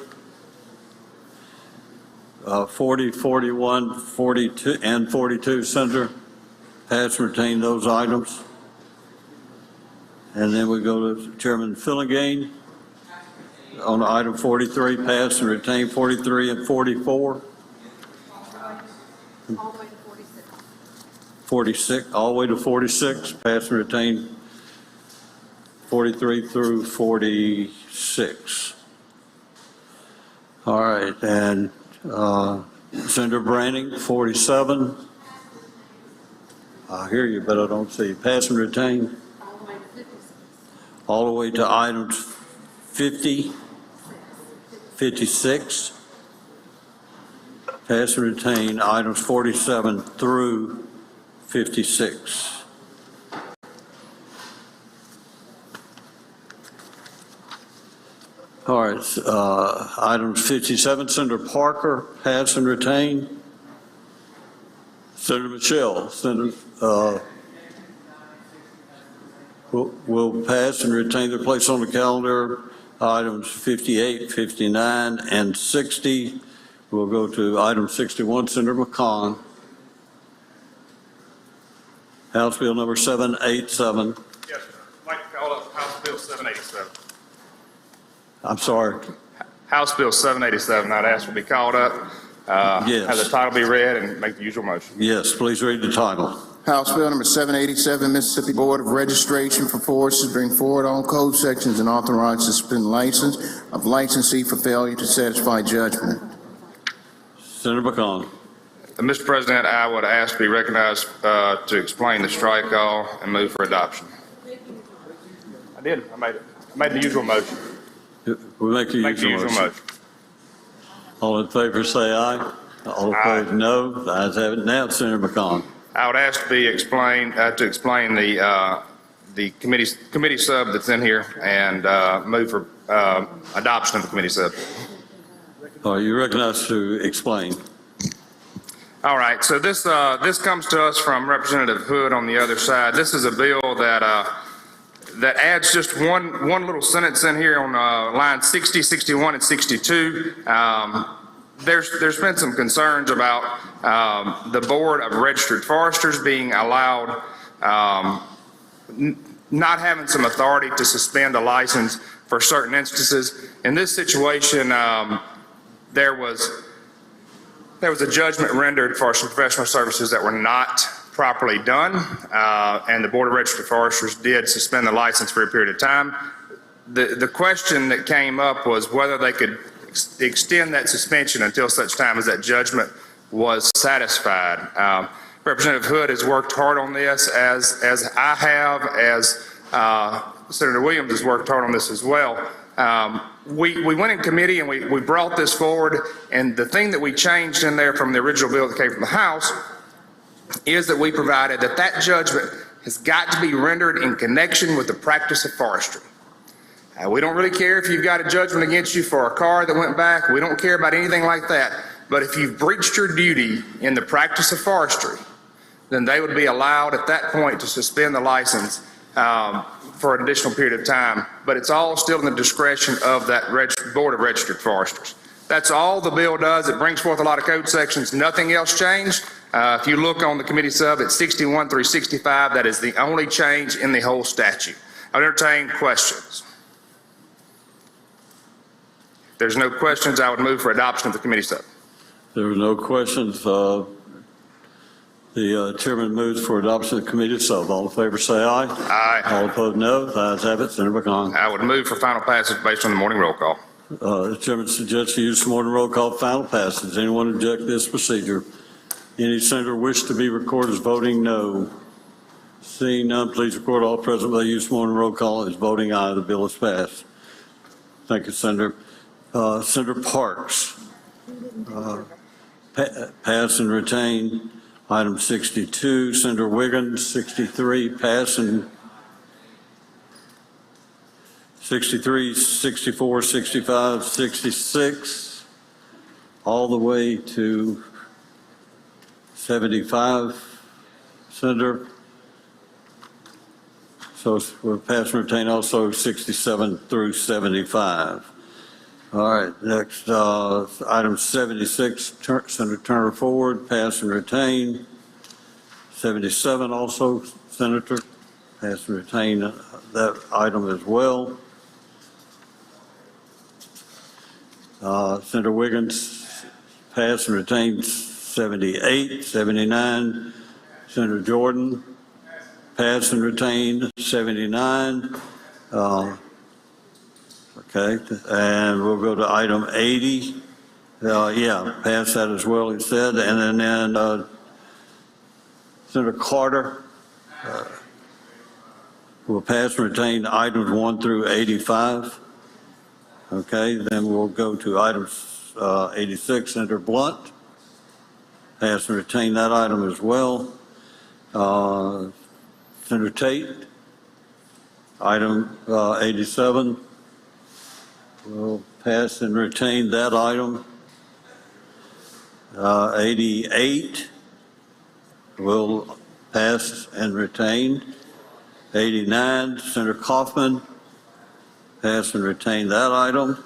S15: 40, 41, 42, and 42, Senator, pass and retain those items. And then we go to Chairman Fillingham on item 43, pass and retain 43 and 44. 46, all the way to 46, pass and retain 43 through 46. All right, and Senator Branning, 47. I hear you, but I don't see. Pass and retain. All the way to items 50, 56. Pass and retain items 47 through 56. All right, items 57, Senator Parker, pass and retain. Senator Michelle, will pass and retain their place on the calendar. Items 58, 59, and 60. We'll go to item 61, Senator McCon. House Bill number 787.
S17: Yes, sir. I'd like to call up House Bill 787.
S15: I'm sorry.
S17: House Bill 787, I'd ask to be called up.
S15: Yes.
S17: Have the title be read and make the usual motion.
S15: Yes, please read the title.
S2: House Bill number 787, Mississippi Board of Registration for Foresters bring forward all code sections and authorize to suspend license of licensee for failure to satisfy judgment.
S15: Senator McCon.
S17: Mr. President, I would ask to be recognized to explain the strike all and move for adoption. I did. I made it. I made the usual motion.
S15: We make the usual motion. All in favor say aye. All opposed no. The ayes have it. Now, Senator McCon.
S17: I would ask to be explained to explain the committee sub that's in here and move for adoption of the committee sub.
S15: You recognize to explain.
S17: All right. So this comes to us from Representative Hood on the other side. This is a bill that adds just one little sentence in here on line 60, 61, and 62. There's been some concerns about the Board of Registered Foresters being allowed, not having some authority to suspend a license for certain instances. In this situation, there was a judgment rendered for some professional services that were not properly done, and the Board of Registered Foresters did suspend the license for a period of time. The question that came up was whether they could extend that suspension until such time as that judgment was satisfied. Representative Hood has worked hard on this, as I have, as Senator Williams has worked hard on this as well. We went in committee and we brought this forward, and the thing that we changed in there from the original bill that came from the House is that we provided that judgment has got to be rendered in connection with the practice of forestry. We don't really care if you've got a judgment against you for a car that went back. We don't care about anything like that. But if you've breached your duty in the practice of forestry, then they would be allowed at that point to suspend the license for an additional period of time. But it's all still in the discretion of that Board of Registered Foresters. That's all the bill does. It brings forth a lot of code sections. Nothing else changed. If you look on the committee sub, it's 61 through 65. That is the only change in the whole statute. I would entertain questions. If there's no questions, I would move for adoption of the committee sub.
S15: There are no questions. The chairman moves for adoption of the committee sub. All in favor say aye.
S17: Aye.
S15: All opposed no. The ayes have it. Senator McCon.
S17: I would move for final passage based on the morning roll call.
S15: The chairman suggests you use the morning roll call for final passage. Does anyone object to this procedure? Any senator wish to be recorded as voting no? Seeing none, please record all present by the use of morning roll call as voting aye. The bill is passed. Thank you, Senator. Senator Parks, pass and retain item 62. Senator Wiggins, 63, pass and 63, 64, 65, 66, all the way to 75, Senator. So we'll pass and retain also 67 through 75. All right, next, item 76, Senator Turner Ford, pass and retain. 77 also, Senator, pass and retain that item as well. Senator Wiggins, pass and retain 78, 79. Senator Jordan, pass and retain 79. Okay, and we'll go to item 80. Yeah, pass that as well, he said. And then Senator Carter will pass and retain items 1 through 85. Okay, then we'll go to items 86. Senator Blunt, pass and retain that item as well. Senator Tate, item 87. We'll pass and retain that item. 88 will pass and retain. 89, Senator Kaufman, pass and retain that item.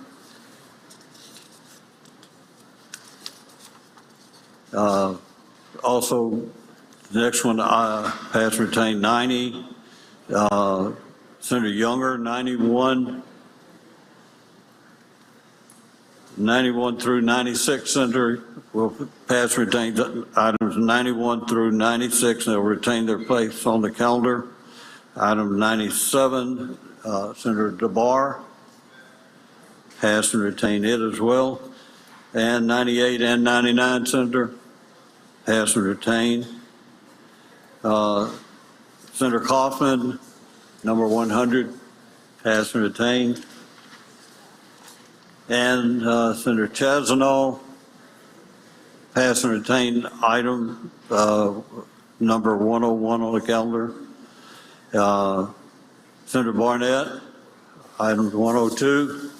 S15: Also, the next one, pass and retain 90. Senator Younger, 91. 91 through 96, Senator, will pass and retain items 91 through 96, and they'll retain their place on the calendar. Item 97, Senator DeBar, pass and retain it as well. And 98 and 99, Senator, pass and retain. Senator Kaufman, number 100, pass and retain. And Senator Chazanel, pass and retain item number 101 on the calendar. Senator Barnett, item 102.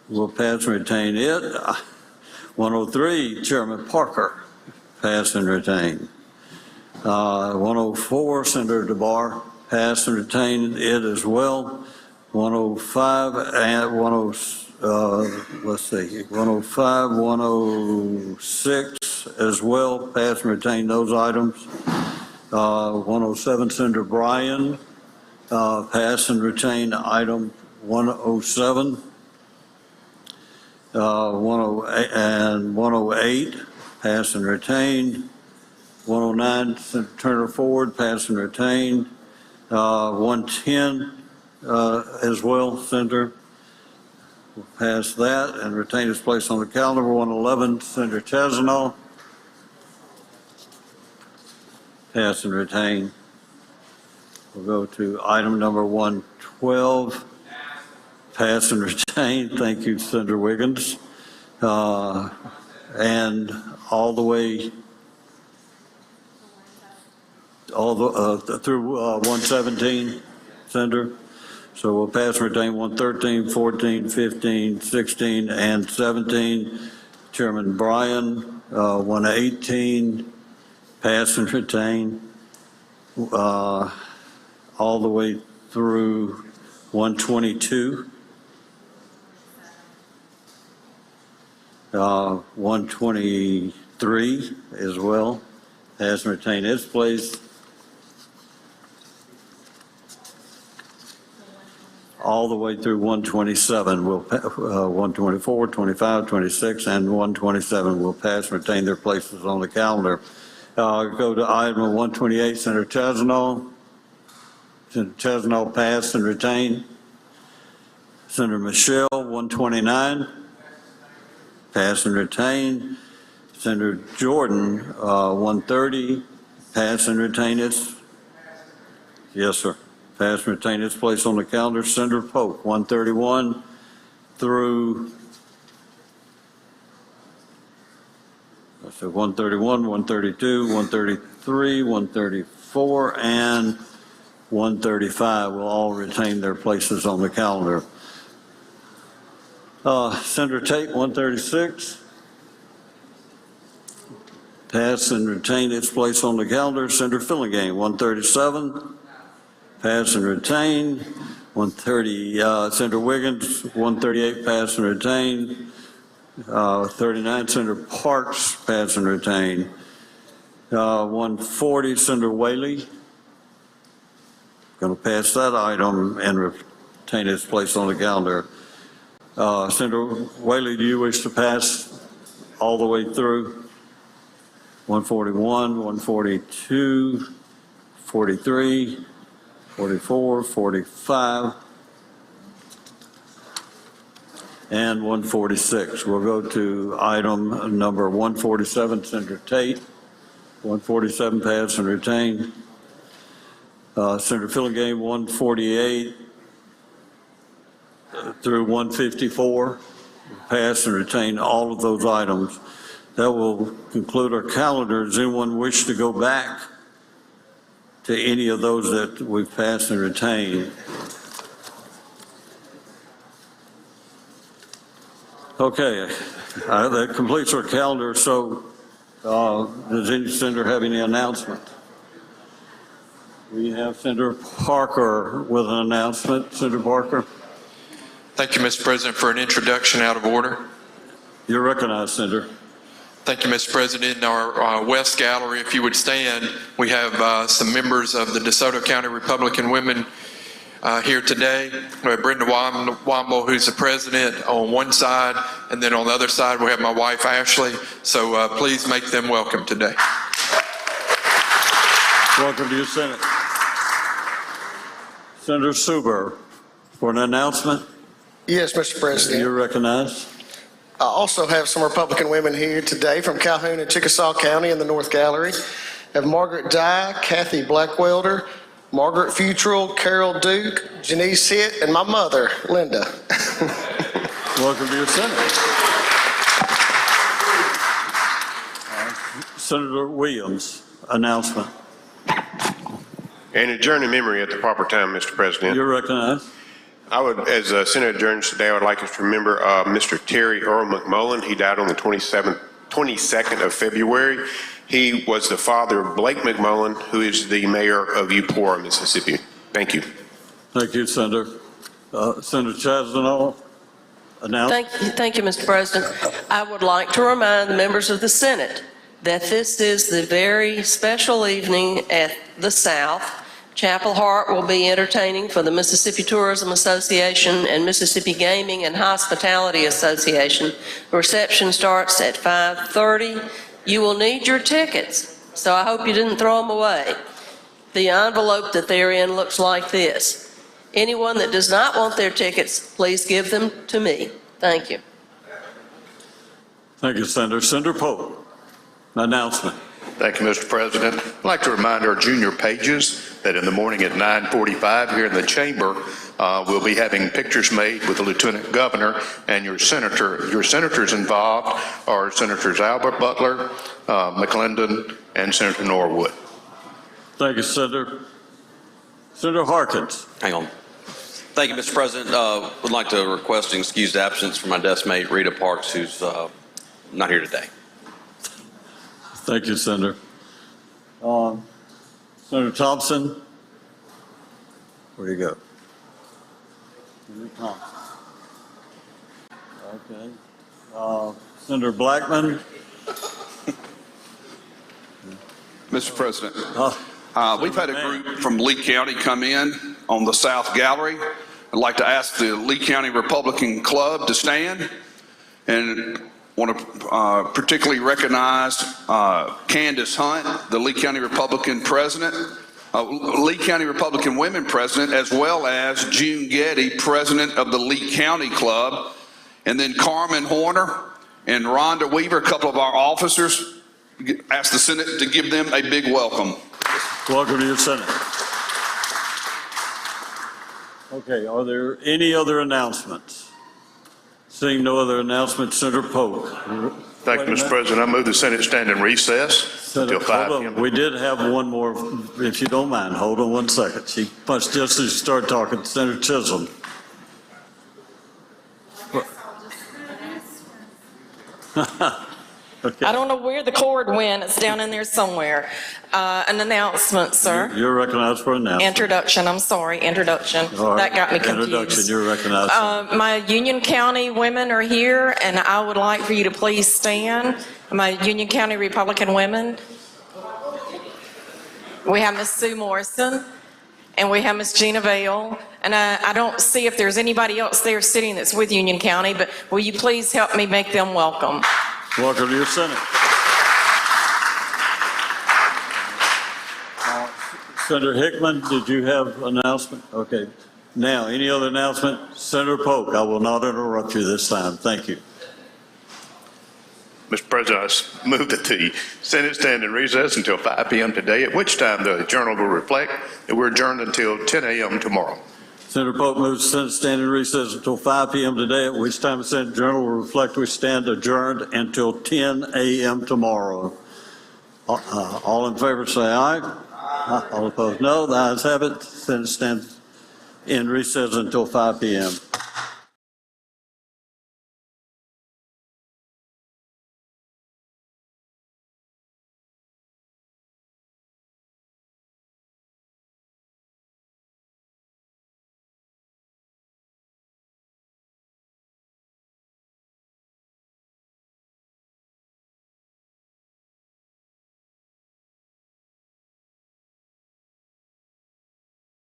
S15: We'll pass and retain it. 103, Chairman Parker, pass and retain. 104, Senator DeBar, pass and retain it as well. 105 and 105, 106 as well, pass and retain those items. 107, Senator Bryan, pass and retain item 107. 108 and 108, pass and retain. 109, Senator Turner Ford, pass and retain. 110 as well, Senator. We'll pass that and retain its place on the calendar. 111, Senator Chazanel, pass and retain. We'll go to item number 112, pass and retain. Thank you, Senator Wiggins. And all the way through 117, Senator. So we'll pass and retain 113, 14, 15, 16, and 17. Chairman Bryan, 118, pass and retain. All the way through 122. 123 as well, pass and retain its place. All the way through 127, 124, 25, 26, and 127 will pass and retain their places on the calendar. Go to item 128, Senator Chazanel. Senator Chazanel, pass and retain. Senator Michelle, 129, pass and retain. Senator Jordan, 130, pass and retain its. Yes, sir. Pass and retain its place on the calendar. Senator Polk, 131 through, I said 131, 132, 133, 134, and 135 will all retain their places on the calendar. Senator Tate, 136. pass and retain its place on the calendar. Senator Fillingham, 137, pass and retain. 130, Senator Wiggins, 138, pass and retain. 39, Senator Parks, pass and retain. 140, Senator Whaley. Going to pass that item and retain its place on the calendar. Senator Whaley, do you wish to pass all the way through? 141, 142, 43, 44, 45, and 146. We'll go to item number 147, Senator Tate. 147, pass and retain. Senator Fillingham, 148 through 154, pass and retain all of those items. That will conclude our calendar. Does anyone wish to go back to any of those that we've passed and retained? Okay, that completes our calendar. So does any senator have any announcement? We have Senator Parker with an announcement. Senator Parker.
S3: Thank you, Mr. President, for an introduction out of order.
S15: You're recognized, Senator.
S3: Thank you, Mr. President. In our West Gallery, if you would stand, we have some members of the DeSoto County Republican Women here today. We have Brenda Womble, who's the president, on one side, and then on the other side, we have my wife, Ashley. So please make them welcome today.
S15: Welcome to your Senate. Senator Suber, for an announcement.
S21: Yes, Mr. President.
S15: You're recognized.
S21: I also have some Republican women here today from Calhoun and Chickasaw County in the North Gallery. I have Margaret Dye, Kathy Blackwelder, Margaret Futrell, Carol Duke, Janice Hitt, and my mother, Linda.
S15: Welcome to your Senate. Senator Williams, announcement.
S5: And adjourn in memory at the proper time, Mr. President.
S15: You're recognized.
S5: I would, as Senate adjourns today, I would like us to remember Mr. Terry Earl McMullen. He died on the 22nd of February. He was the father of Blake McMullen, who is the mayor of Eupora, Mississippi. Thank you.
S15: Thank you, Senator. Senator Chasdenow, announcement.
S23: Thank you, Mr. President. I would like to remind the members of the Senate that this is the very special evening at the South. Chapel Hart will be entertaining for the Mississippi Tourism Association and Mississippi Gaming and Hospitality Association. The reception starts at 5:30. You will need your tickets, so I hope you didn't throw them away. The envelope that they're in looks like this. Anyone that does not want their tickets, please give them to me. Thank you.
S15: Thank you, Senator. Senator Pope, announcement.
S24: Thank you, Mr. President. I'd like to remind our junior pages that in the morning at 9:45 here in the chamber, we'll be having pictures made with the Lieutenant Governor and your senator. Your senators involved are Senators Albert Butler, McClendon, and Senator Norwood.
S15: Thank you, Senator. Senator Harkins.
S19: Hang on. Thank you, Mr. President. Would like to request an excused absence for my desk mate, Rita Parks, who's not here today.
S15: Thank you, Senator. Senator Thompson, where do you go? Senator Thompson. Okay. Senator Blackman.
S7: Mr. President, we've had a group from Lee County come in on the South Gallery. I'd like to ask the Lee County Republican Club to stand, and want to particularly recognize Candace Hunt, the Lee County Republican President, Lee County Republican Women President, as well as June Getty, President of the Lee County Club, and then Carmen Horner and Rhonda Weaver, a couple of our officers. Ask the Senate to give them a big welcome.
S15: Welcome to your Senate. Okay, are there any other announcements? Seeing no other announcements, Senator Polk.
S24: Thank you, Mr. President. I move the Senate stand in recess until 5 p.m.
S15: We did have one more, if you don't mind. Hold on 1 second. She punched just as you started talking. Senator Chisholm.
S6: I don't know where the cord went. It's down in there somewhere. An announcement, sir.
S15: You're recognized for announcement.
S6: Introduction, I'm sorry, introduction.
S15: All right.
S6: That got me confused.
S15: Introduction, you're recognized.
S6: My Union County women are here, and I would like for you to please stand. My Union County Republican women. We have Miss Sue Morrison, and we have Miss Gina Vale. And I don't see if there's anybody else there sitting that's with Union County, but will you please help me make them welcome?
S15: Welcome to your Senate. Senator Hickman, did you have an announcement? Okay. Now, any other announcement? Senator Polk, I will not interrupt you this time. Thank you.
S24: Mr. President, I move that the Senate stand in recess until 5 p.m. today, at which time the Journal will reflect that we're adjourned until 10 a.m. tomorrow.
S15: Senator Polk moves the Senate stand in recess until 5 p.m. today, at which time the Senate Journal will reflect we stand adjourned until 10 a.m. tomorrow. All in favor say aye. All opposed no. The ayes have it. Senate stands in recess until 5 p.m.